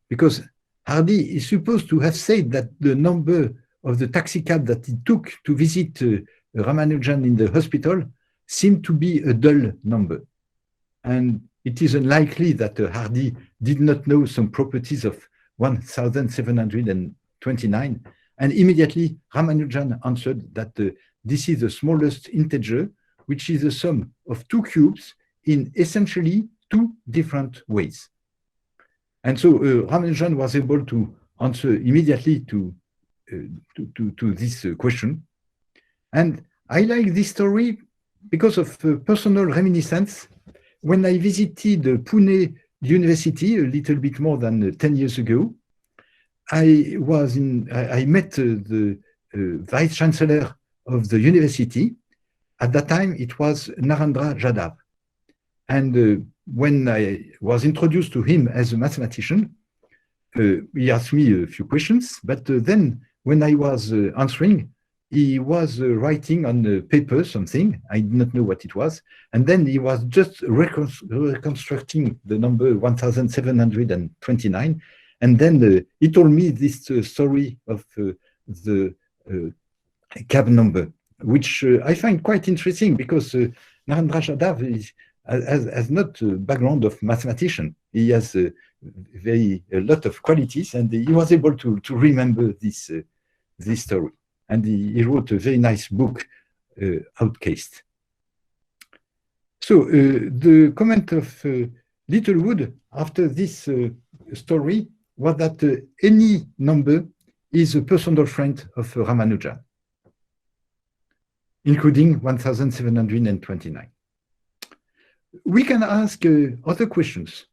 because Hardy is supposed to have said that the number of the taxicab that he took to visit Ramanujan in the hospital seemed to be a dull number. And it is unlikely that Hardy did not know some properties of 1729. And immediately Ramanujan answered that this is the smallest integer, which is the sum of 2 cubes in essentially 2 different ways. And so Ramanujan was able to answer immediately to this question. And I like this story because of personal reminiscence. When I visited Pune University a little bit more than 10 years ago, I met the Vice Chancellor of the university. At that time, it was Narendra Jadhav. And when I was introduced to him as a mathematician, he asked me a few questions, but then when I was answering, he was writing on the paper something, I did not know what it was, and then he was just reconstructing the number 1729, and then he told me this story of the cab number, which I find quite interesting because Narendra Jadhav has not a background of mathematician. He has a lot of qualities, and he was able to remember this story. And he wrote a very nice book, Outcast. So the comment of Littlewood after this story was that any number is a personal friend of Ramanujan, including 1729. We can ask other questions.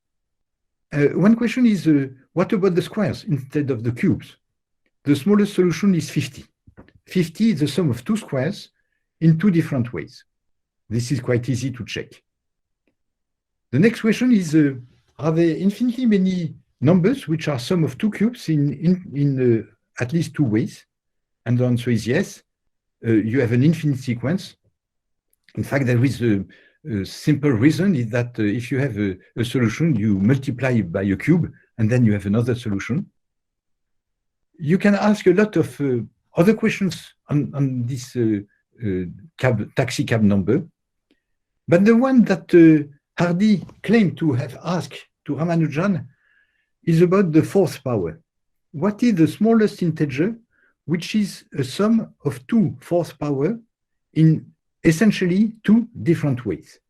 One question is, what about the squares instead of the cubes? The smallest solution is 50. 50 is the sum of two squares in two different ways. This is quite easy to check. The next question is, are there infinitely many numbers which are sum of two cubes in at least two ways? And the answer is yes. You have an infinite sequence. In fact, there is a simple reason is that if you have a solution, you multiply it by a cube, and then you have another solution. You can ask a lot of other questions on this taxicab number. But the one that Hardy claimed to have asked to Ramanujan is about the fourth power. What is the smallest integer which is a sum of two fourth power in essentially two different ways?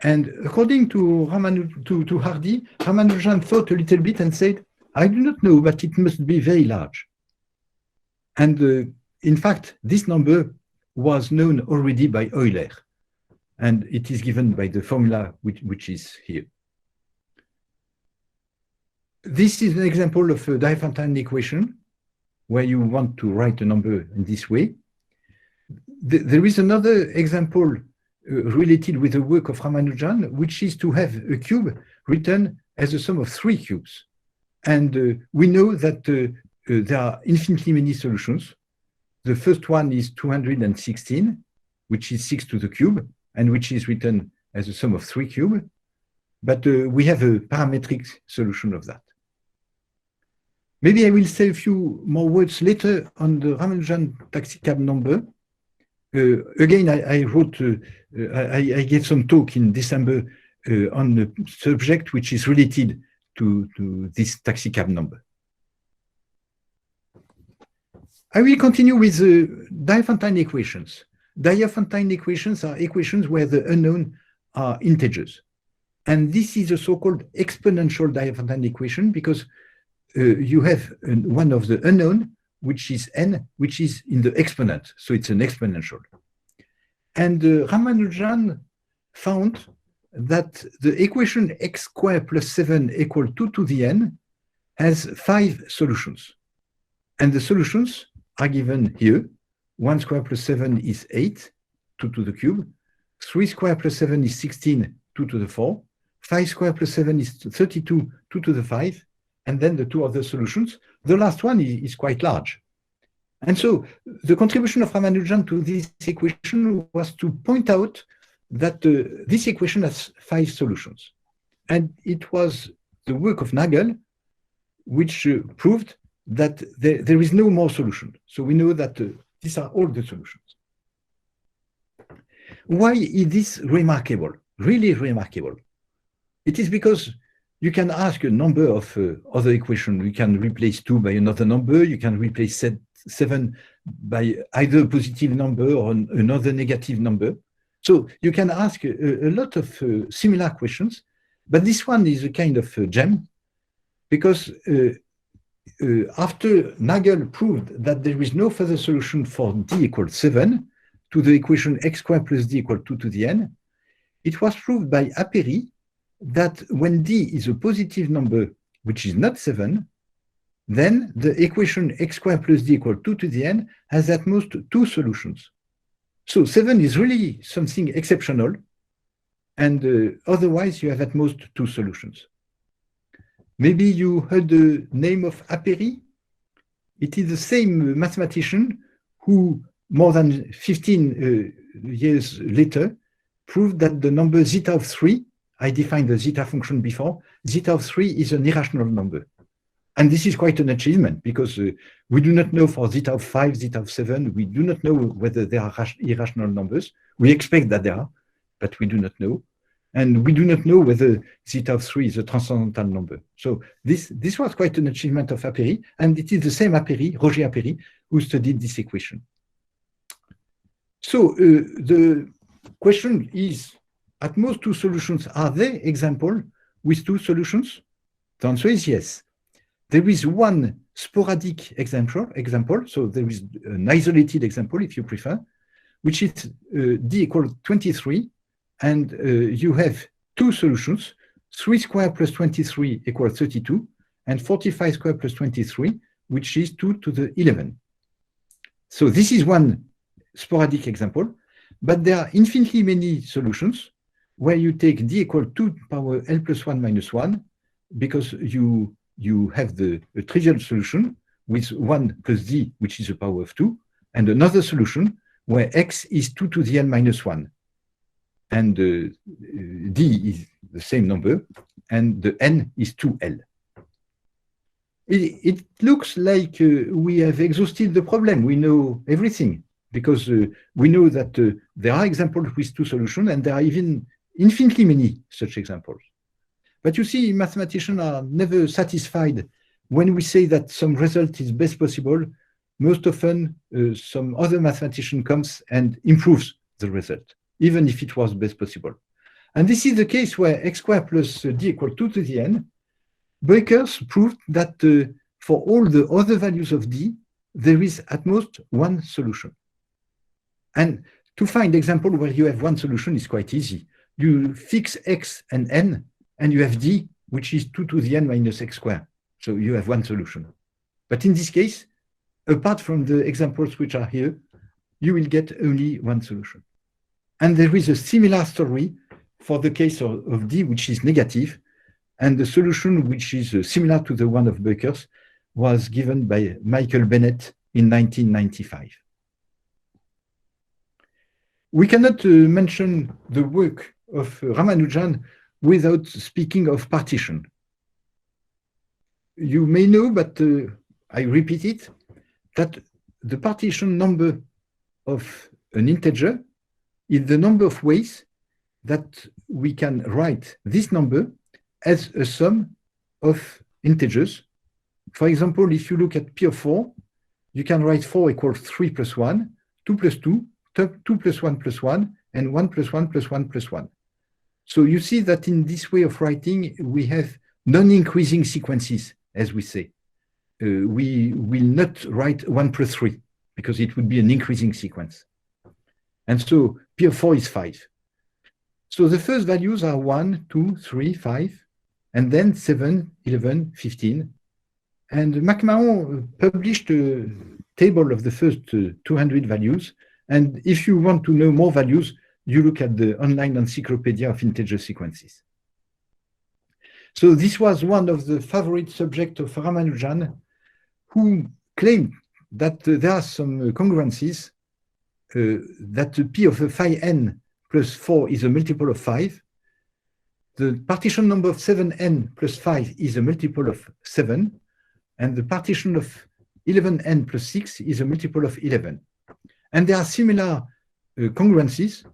And according to Hardy, Ramanujan thought a little bit and said, I do not know, but it must be very large. And in fact, this number was known already by Euler, and it is given by the formula which is here. This is an example of a Diophantine equation where you want to write a number in this way. There is another example related with the work of Ramanujan, which is to have a cube written as a sum of three cubes. And we know that there are infinitely many solutions. The first one is 216, which is 6 to the cube, and which is written as a sum of three cubes. But we have a parametric solution of that. Maybe I will say a few more words later on the Ramanujan taxicab number. Again, I wrote, I gave some talk in December on the subject which is related to this taxicab number. I will continue with the Diophantine equations. Diophantine equations are equations where the unknown are integers. And this is a so-called exponential Diophantine equation because you have one of the unknown, which is n, which is in the exponent. So it's an exponential. And Ramanujan found that the equation x squared plus 7 equal 2 to the n has 5 solutions. And the solutions are given here. 1 squared plus 7 is 8, 2 to the cube. 3 squared plus 7 is 16, 2 to the 4. 5 squared plus 7 is 32, 2 to the 5. And then the two other solutions. The last one is quite large. And so the contribution of Ramanujan to this equation was to point out that this equation has 5 solutions. And it was the work of Nagel which proved that there is no more solution. So we know that these are all the solutions. Why is this remarkable? Really remarkable. It is because you can ask a number of other equations. You can replace 2 by another number. You can replace 7 by either a positive number or another negative number. So you can ask a lot of similar questions, but this one is a kind of gem because after Nagel proved that there is no further solution for d equals 7 to the equation x squared plus d equals 2 to the n, it was proved by Aperi that when d is a positive number, which is not 7, then the equation x squared plus d equals 2 to the n has at most 2 solutions. So 7 is really something exceptional, and otherwise you have at most 2 solutions. Maybe you heard the name of Aperi. It is the same mathematician who, more than 15 years later, proved that the number zeta of 3, I defined the zeta function before, zeta of 3 is an irrational number. And this is quite an achievement because we do not know for zeta of 5, zeta of 7, we do not know whether they are irrational numbers. We expect that they are, but we do not know. And we do not know whether zeta of 3 is a transcendental number. So this was quite an achievement of Aperi, and it is the same Aperi, Roger Aperi, who studied this equation. So the question is, at most two solutions. Are there examples with two solutions? The answer is yes. There is one sporadic example, so there is an isolated example, if you prefer, which is D equals 23, and you have two solutions, 3 squared plus 23 equals 32, and 45 squared plus 23, which is 2 to the 11. So this is one sporadic example, but there are infinitely many solutions where you take D equal 2 power L plus 1 minus 1, because you have the trivial solution with 1 plus D, which is a power of 2, and another solution where X is 2 to the N minus 1. And D is the same number, and the N is 2L. It looks like we have exhausted the problem. We know everything, because we know that there are examples with two solutions, and there are even infinitely many such examples. But you see, mathematicians are never satisfied. When we say that some result is best possible, most often some other mathematician comes and improves the result, even if it was best possible. And this is the case where x squared plus d equals 2 to the n. Breakers proved that for all the other values of d, there is at most one solution. And to find example where you have one solution is quite easy. You fix x and n, and you have d, which is 2 to the n minus x squared. So you have one solution. But in this case, apart from the examples which are here, you will get only one solution. And there is a similar story for the case of d, which is negative, and the solution, which is similar to the one of Breakers, was given by Michael Bennett in 1995. We cannot mention the work of Ramanujan without speaking of partition. You may know, but I repeat it, that the partition number of an integer is the number of ways that we can write this number as a sum of integers. For example, if you look at P of 4, you can write 4 equals 3 plus 1, 2 plus 2, 2 plus 1 plus 1, and 1 plus 1 plus 1 plus 1. So you see that in this way of writing, we have non-increasing sequences, as we say. We will not write 1 plus 3, because it would be an increasing sequence. And so P of 4 is 5. So the first values are 1, 2, 3, 5, and then 7, 11, 15. And McMahon published a table of the first 200 values. And if you want to know more values, you look at the online encyclopedia of integer sequences. So this was one of the favorite subjects of Ramanujan, who claimed that there are some congruencies, that P of phi n plus 4 is a multiple of 5. The partition number of 7n plus 5 is a multiple of 7. And the partition of 11n plus 6 is a multiple of 11. And there are similar congruencies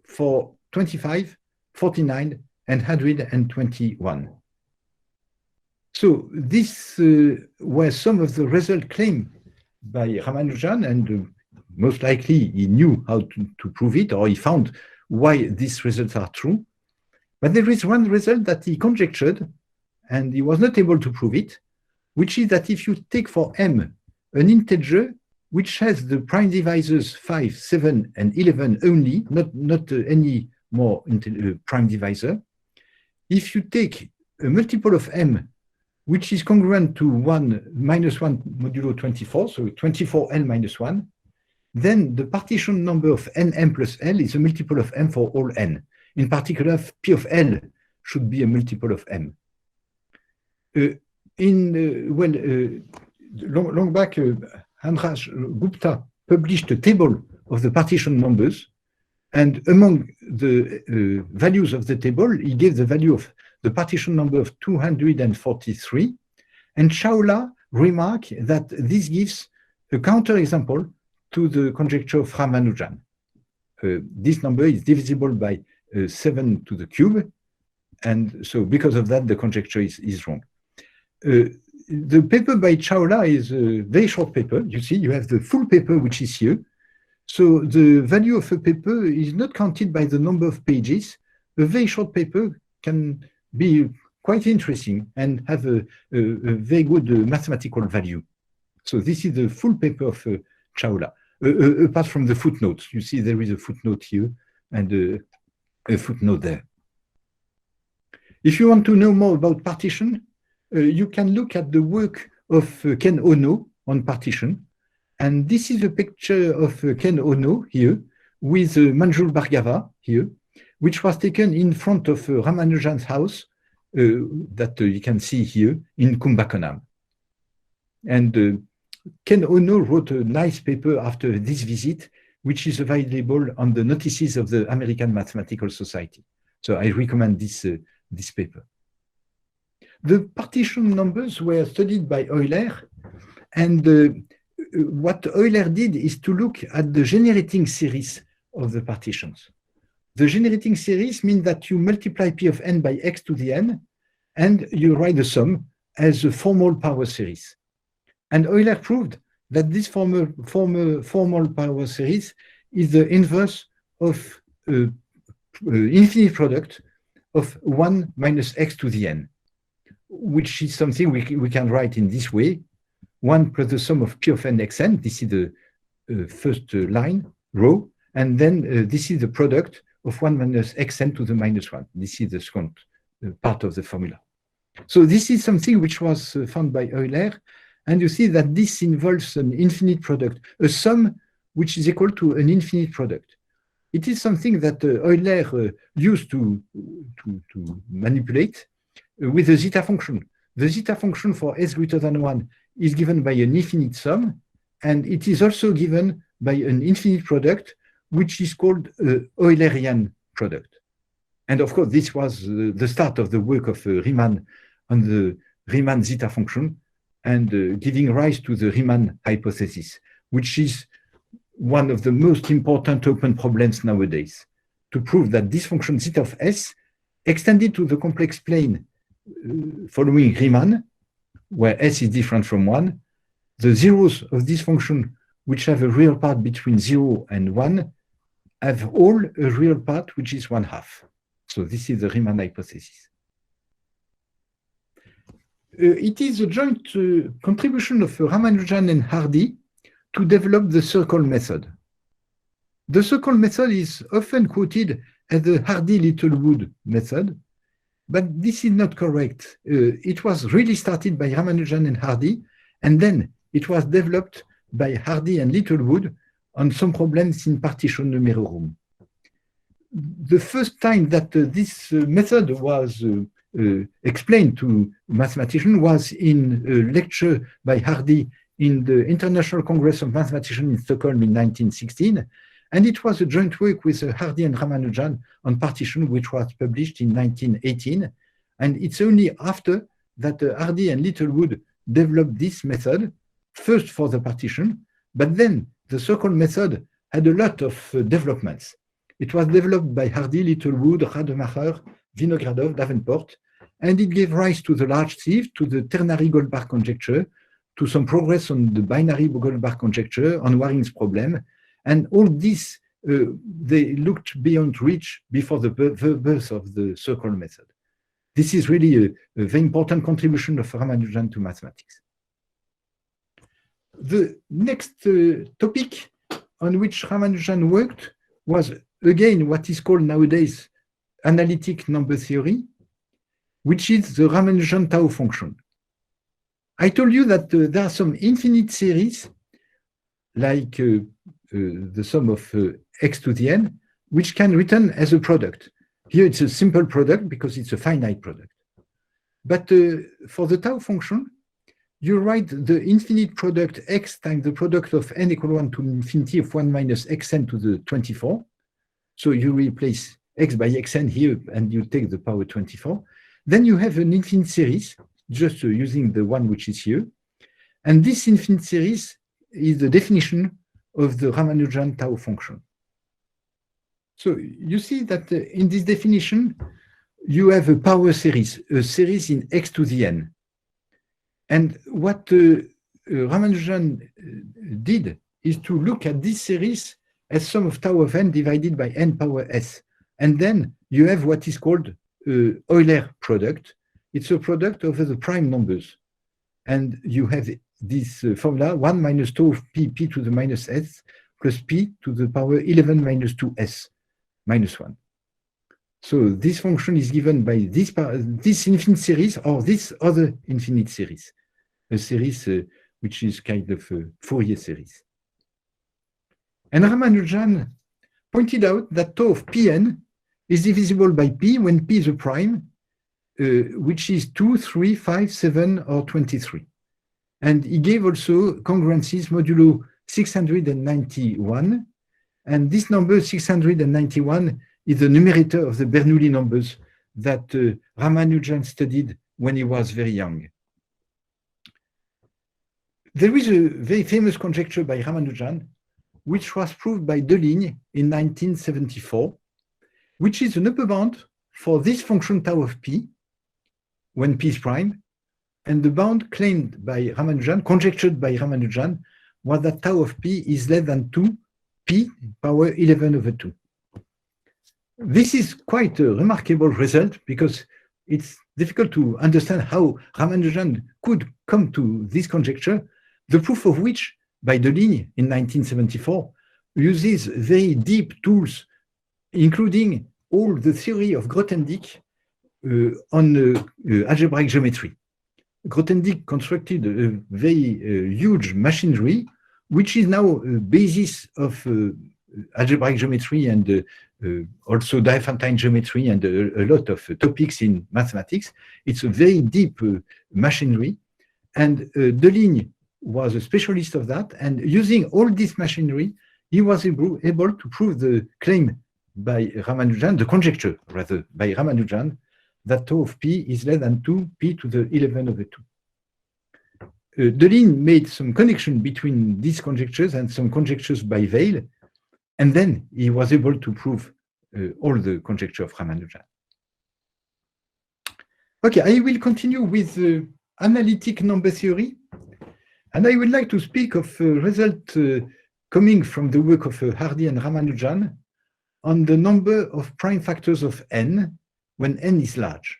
for 25, 49, and 121. So this were some of the results claimed by Ramanujan, and most likely he knew how to prove it, or he found why these results are true. But there is one result that he conjectured, and he was not able to prove it, which is that if you take for m an integer which has the prime divisors 5, 7, and 11 only, not any more prime divisor, if you take a multiple of m which is congruent to 1 minus 1 modulo 24, so 24l minus 1, then the partition number of nm plus l is a multiple of m for all n. In particular, P of L should be a multiple of m. Long back, Hanraj Gupta published a table of the partition numbers, and among the values of the table, he gave the value of the partition number of 243, and Chawla remarked that this gives a counterexample to the conjecture of Ramanujan. This number is divisible by 7 to the cube, and so because of that, the conjecture is wrong. The paper by Chawla is a very short paper. You see, you have the full paper, which is here. So the value of a paper is not counted by the number of pages, a very short paper can be quite interesting and have a very good mathematical value. So this is the full paper of Chawla. Apart from the footnotes, you see there is a footnote here and a footnote there. If you want to know more about partition, you can look at the work of Ken Ono on partition. And this is a picture of Ken Ono here with Manjul Bhargava here, which was taken in front of Ramanujan's house that you can see here in Kumbakonam. And Ken Ono wrote a nice paper after this visit, which is available on the notices of the American Mathematical Society. So I recommend this paper. The partition numbers were studied by Euler, and what Euler did is to look at the generating series of the partitions. The generating series means that you multiply P of n by x to the n, and you write the sum as a formal power series. And Euler proved that this formal power series is the inverse of infinite product of 1 minus x to the n, which is something we can write in this way: 1 plus the sum of P of n xn. This is the first line, row, and then this is the product of 1 minus xn to the minus 1. This is the second part of the formula. So this is something which was found by Euler, and you see that this involves an infinite product, a sum which is equal to an infinite product. It is something that Euler used to manipulate with the zeta function. The zeta function for s greater than 1 is given by an infinite sum, and it is also given by an infinite product, which is called Eulerian product. And of course, this was the start of the work of Riemann on the Riemann zeta function, and giving rise to the Riemann hypothesis, which is one of the most important open problems nowadays, to prove that this function zeta of s extended to the complex plane following Riemann, where s is different from 1, the zeros of this function, which have a real part between 0 and 1, have all a real part which is 1/2. So this is the Riemann hypothesis. It is a joint contribution of Ramanujan and Hardy to develop the circle method. The circle method is often quoted as the Hardy-Littlewood method, but this is not correct. It was really started by Ramanujan and Hardy, and then it was developed by Hardy and Littlewood on some problems in partition numerorum. The first time that this method was explained to mathematicians was in a lecture by Hardy in the International Congress of Mathematicians in Stockholm in 1916, and it was a joint work with Hardy and Ramanujan on partition, which was published in 1918, and it's only after that Hardy and Littlewood developed this method, first for the partition, but then the circle method had a lot of developments. It was developed by Hardy, Littlewood, Rademacher, Vinogradov, Davenport, and it gave rise to the large sieve, to the ternary Goldbach conjecture, to some progress on the binary Goldbach conjecture, on Waring's problem, and all this, they looked beyond reach before the birth of the circle method. This is really a very important contribution of Ramanujan to mathematics. The next topic on which Ramanujan worked was, again, what is called nowadays analytic number theory, which is the Ramanujan tau function. I told you that there are some infinite series, like the sum of x to the n, which can return as a product. Here it's a simple product because it's a finite product. But for the tau function, you write the infinite product x times the product of n equal 1 to infinity of 1 minus xn to the 24. So you replace x by xn here and you take the power 24. Then you have an infinite series, just using the one which is here. And this infinite series is the definition of the Ramanujan tau function. So you see that in this definition, you have a power series, a series in x to the n. And what Ramanujan did is to look at this series as sum of tau of n divided by n power s. And then you have what is called Euler product. It's a product over the prime numbers. And you have this formula 1 minus tau of p to the minus s plus p to the power 11 minus 2s minus 1. So this function is given by this infinite series or this other infinite series, a series which is kind of a Fourier series. And Ramanujan pointed out that tau of Pn is divisible by p when p is a prime, which is 2, 3, 5, 7, or 23. And he gave also congruencies modulo 691. And this number 691 is the numerator of the Bernoulli numbers that Ramanujan studied when he was very young. There is a very famous conjecture by Ramanujan, which was proved by Deligne in 1974, which is an upper bound for this function tau of p, when p is prime, and the bound claimed by Ramanujan, conjectured by Ramanujan, was that tau of p is less than 2 p power 11 over 2. This is quite a remarkable result because it's difficult to understand how Ramanujan could come to this conjecture, the proof of which, by Deligne in 1974, uses very deep tools, including all the theory of Grothendieck on algebraic geometry. Grothendieck constructed a very huge machinery, which is now a basis of algebraic geometry and also Diophantine geometry and a lot of topics in mathematics. It's a very deep machinery. And Deligne was a specialist of that. And using all this machinery, he was able to prove the claim by Ramanujan, the conjecture rather by Ramanujan, that tau of p is less than 2 p to the 11 over 2. Deligne made some connection between these conjectures and some conjectures by Weil, and then he was able to prove all the conjecture of Ramanujan. Okay, I will continue with analytic number theory, and I would like to speak of a result coming from the work of Hardy and Ramanujan on the number of prime factors of n when n is large.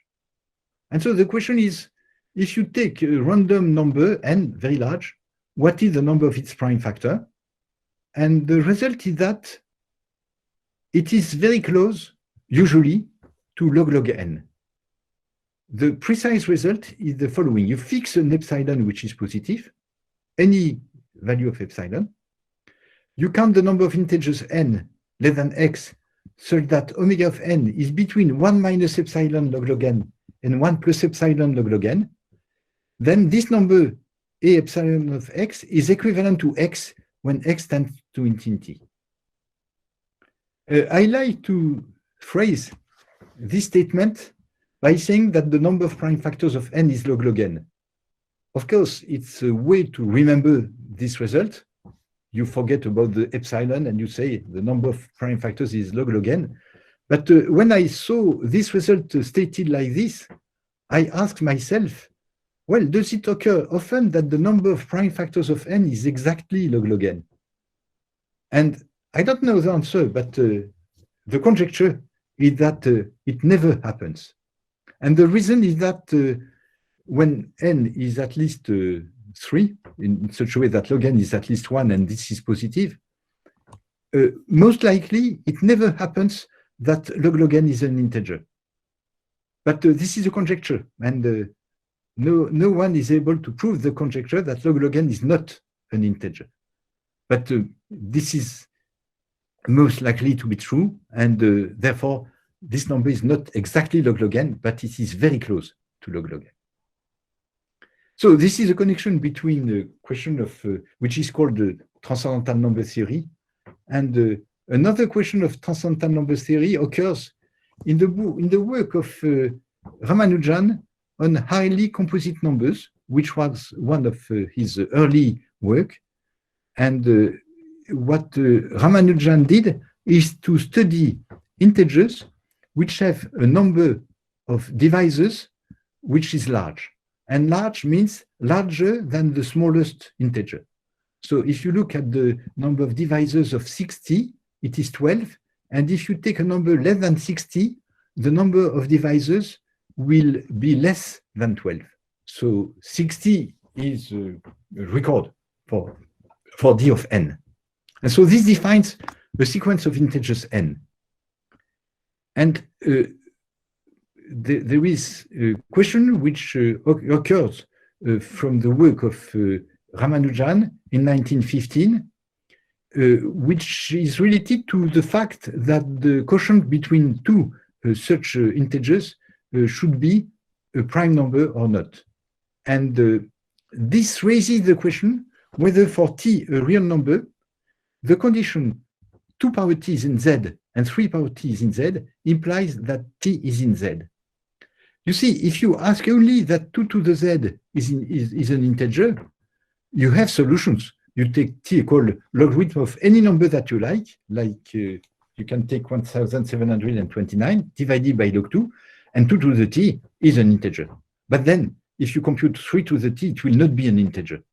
And so the question is, if you take a random number, n, very large, what is the number of its prime factor? And the result is that it is very close, usually, to log n. The precise result is the following. You fix an epsilon which is positive, any value of epsilon. You count the number of integers n less than x, such that omega of n is between 1 minus epsilon log n and 1 plus epsilon log n. Then this number a epsilon of x is equivalent to x when x tends to infinity. I like to phrase this statement by saying that the number of prime factors of n is log n. Of course, it's a way to remember this result. You forget about the epsilon and you say the number of prime factors is log n. But when I saw this result stated like this, I asked myself, well, does it occur often that the number of prime factors of n is exactly log n? And I don't know the answer, but the conjecture is that it never happens. And the reason is that when n is at least 3, in such a way that log n is at least 1 and this is positive, most likely it never happens that log n is an integer. But this is a conjecture, and no one is able to prove the conjecture that log n is not an integer. But this is most likely to be true, and therefore this number is not exactly log n, but it is very close to log n. So this is a connection between the question of which is called the transcendental number theory, and another question of transcendental number theory occurs in the work of Ramanujan on highly composite numbers, which was one of his early work. And what Ramanujan did is to study integers which have a number of divisors which is large. And large means larger than the smallest integer. So if you look at the number of divisors of 60, it is 12. And if you take a number less than 60, the number of divisors will be less than 12. So 60 is a record for d of n. And so this defines a sequence of integers n. And there is a question which occurs from the work of Ramanujan in 1915, which is related to the fact that the quotient between two such integers should be a prime number or not. And this raises the question whether for t a real number, the condition 2 power t is in z and 3 power t is in z implies that t is in z. You see, if you ask only that 2 to the z is an integer, you have solutions. You take t equal logarithm of any number that you like you can take 1729 divided by log 2, and 2 to the t is an integer. But then, if you compute 3 to the t, it will not be an integer.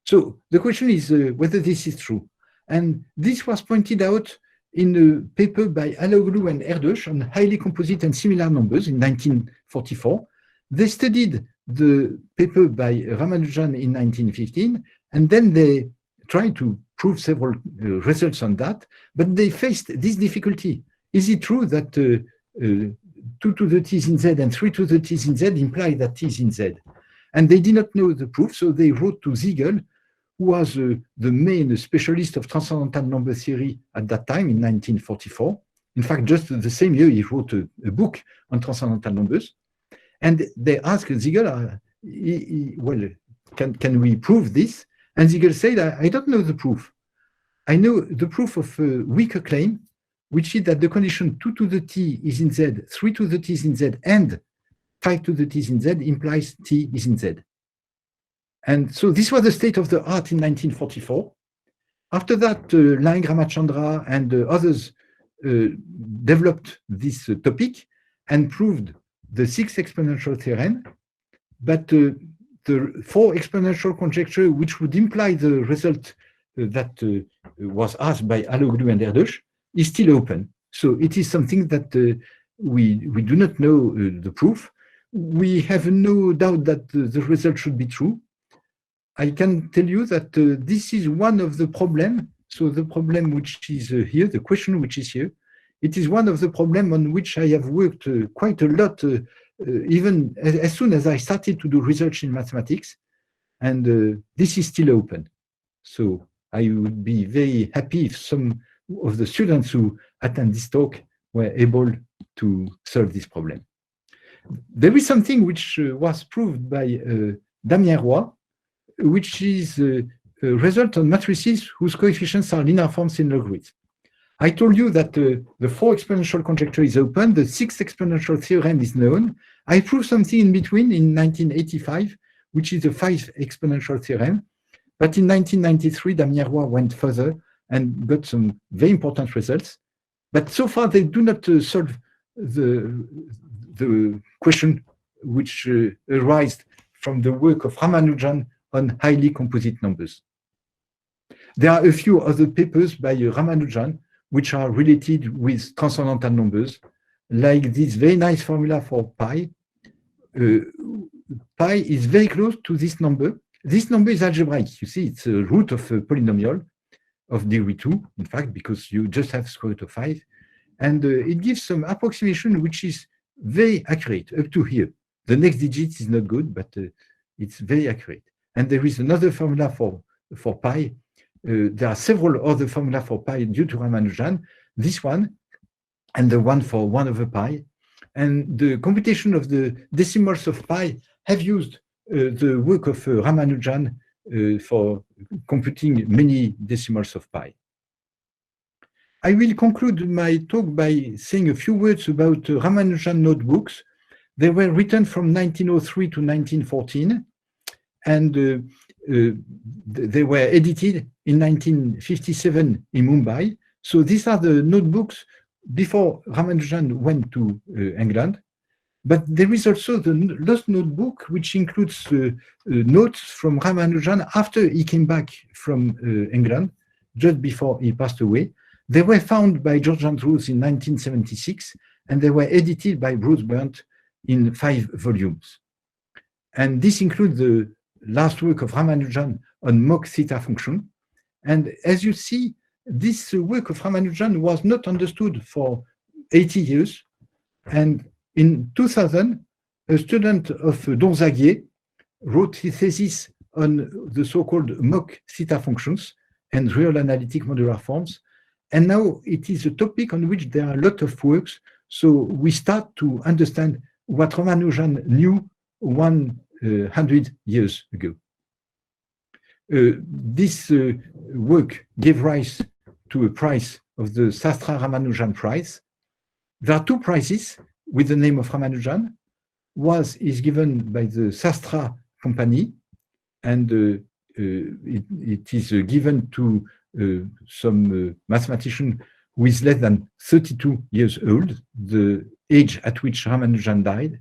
So the question is whether this is true. And this was pointed out in a paper by Aloglu and Erdős on highly composite and similar numbers in 1944. They studied the paper by Ramanujan in 1915, and then they tried to prove several results on that, but they faced this difficulty. Is it true that 2 to the t is in z and 3 to the t is in z imply that t is in z? And they did not know the proof, so they wrote to Siegel, who was the main specialist of transcendental number theory at that time in 1944. In fact, just the same year, he wrote a book on transcendental numbers. And they asked Siegel, well, can we prove this? And Siegel said, I don't know the proof. I know the proof of a weaker claim, which is that the condition 2 to the t is in z, 3 to the t is in z, and 5 to the t is in z implies t is in z. And so this was the state of the art in 1944. After that, Lang, Ramachandra, and others developed this topic and proved the 6 exponential theorem, but the 4 exponential conjecture, which would imply the result that was asked by Aloglu and Erdős, is still open. So it is something that we do not know the proof. We have no doubt that the result should be true. I can tell you that this is one of the problems. So the problem which is here, the question which is here, it is one of the problems on which I have worked quite a lot, even as soon as I started to do research in mathematics, and this is still open. So I would be very happy if some of the students who attend this talk were able to solve this problem. There is something which was proved by Damien Roy, which is a result on matrices whose coefficients are linear forms in logarithms. I told you that the 4 exponential conjecture is open, the 6 exponential theorem is known. I proved something in between in 1985, which is the 5 exponential theorem. But in 1993, Damien Roy went further and got some very important results. But so far, they do not solve the question which arises from the work of Ramanujan on highly composite numbers. There are a few other papers by Ramanujan which are related with transcendental numbers, like this very nice formula for pi. Pi is very close to this number. This number is algebraic. You see, it's a root of a polynomial of degree 2, in fact, because you just have square root of 5. And it gives some approximation which is very accurate up to here. The next digit is not good, but it's very accurate. And there is another formula for pi. There are several other formulas for pi due to Ramanujan, this one, and the one for 1 over pi. And the computation of the decimals of pi have used the work of Ramanujan for computing many decimals of pi. I will conclude my talk by saying a few words about Ramanujan Notebooks. They were written from 1903 to 1914, and they were edited in 1957 in Mumbai. So these are the notebooks before Ramanujan went to England. But there is also the Lost Notebook, which includes notes from Ramanujan after he came back from England, just before he passed away. They were found by George Andrews in 1976, and they were edited by Bruce Burnt in 5 volumes. And this includes the last work of Ramanujan on mock theta function. And as you see, this work of Ramanujan was not understood for 80 years. And in 2000, a student of DOMSAC wrote his thesis on the so-called mock theta functions and real analytic modular forms. And now it is a topic on which there are a lot of works. So we start to understand what Ramanujan knew 100 years ago. This work gave rise to a prize of the Sastra Ramanujan Prize. There are 2 prizes with the name of Ramanujan. One is given by the Sastra company, and it is given to some mathematician who is less than 32 years old, the age at which Ramanujan died.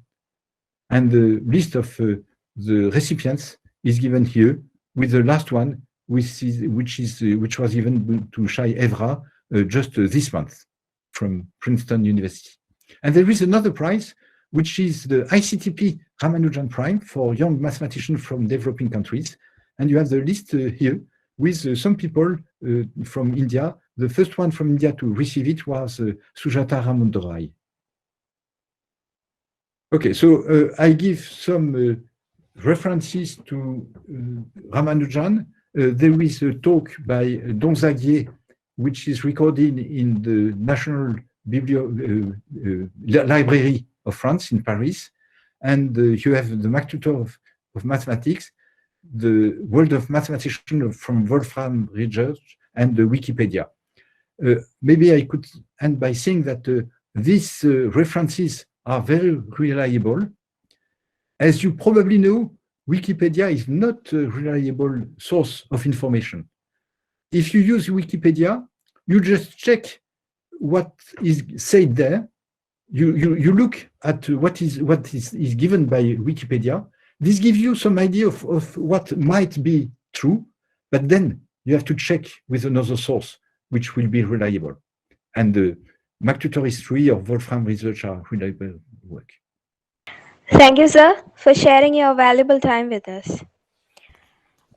And the list of the recipients is given here, with the last one, which was given to Shai Evra just this month from Princeton University. And there is another prize, which is the ICTP Ramanujan Prime for young mathematicians from developing countries. And you have the list here with some people from India. The first one from India to receive it was Sujata Ramundorai. Okay, so I give some references to Ramanujan. There is a talk by DOMSAC, which is recorded in the National Library of France in Paris. And you have the Mathtutor of Mathematics, the World of Mathematicians from Wolfram Research, and the Wikipedia. Maybe I could end by saying that these references are very reliable. As you probably know, Wikipedia is not a reliable source of information. If you use Wikipedia, you just check what is said there. You look at what is given by Wikipedia. This gives you some idea of what might be true, but then you have to check with another source, which will be reliable. And the Mathtutor history or Wolfram Research are reliable work. Thank you, sir, for sharing your valuable time with us.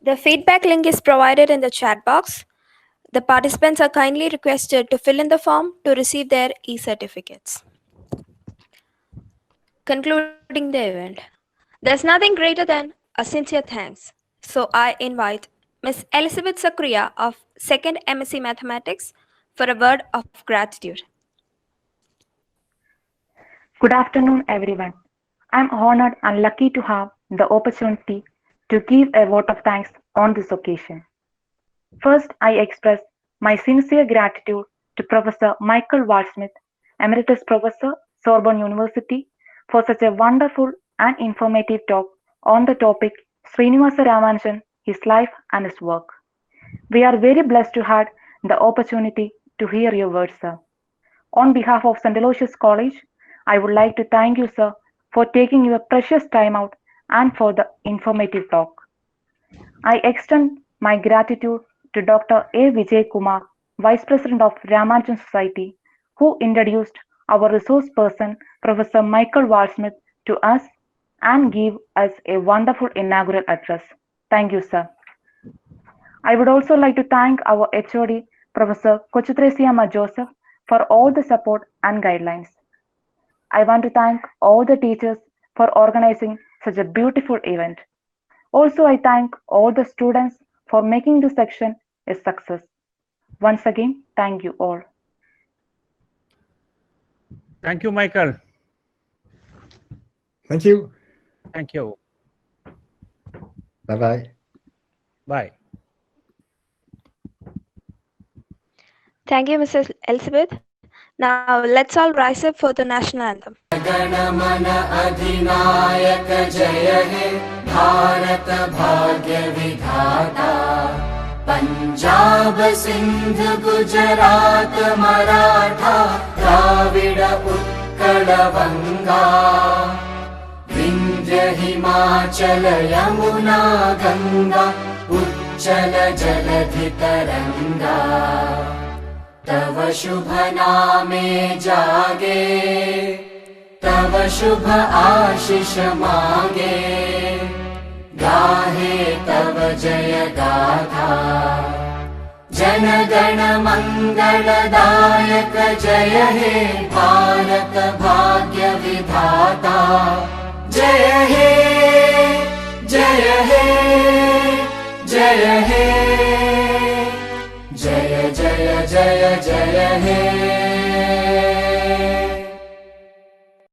The feedback link is provided in the chat box. The participants are kindly requested to fill in the form to receive their e-certificates. Concluding the event, there's nothing greater than a sincere thanks. So I invite Ms. Elizabeth Sakria of 2nd MSc Mathematics for a word of gratitude. Good afternoon, everyone. I'm honored and lucky to have the opportunity to give a vote of thanks on this occasion. First, I express my sincere gratitude to Professor Michel Waldschmidt, Emeritus Professor, Sorbonne University, for such a wonderful and informative talk on the topic Srinivas Ramanujan, his life and his work. We are very blessed to have the opportunity to hear your words, sir. On behalf of St. Aloysius College, I would like to thank you, sir, for taking your precious time out and for the informative talk. I extend my gratitude to Dr. A. Vijay Kumar, Vice President of Ramanujan Society, who introduced our resource person, Professor Michel Waldschmidt, to us and gave us a wonderful inaugural address. Thank you, sir. I would also like to thank our HOD, Professor Kochutresiyama Joseph, for all the support and guidelines. I want to thank all the teachers for organizing such a beautiful event. Also, I thank all the students for making this section a success. Once again, thank you all. Thank you, Michael. Thank you. Thank you. Bye-bye. Bye. Thank you, Mrs. Elizabeth. Now, let's all rise up for the national anthem. Punjab Sindh Gujarat Maratha Dravid Utkal बंगा विंध्य हिमाचल यमुना गंगा उच्चल जलधि तरंगा तव शुभ नामे जागे, तव शुभ आशीष मागे, गाहे तव जय गाथा। जन गण मंगलदायक जय हे भारत भाग्य विधाता। जय हे जय हे जय हे, जय जय जय जय हे।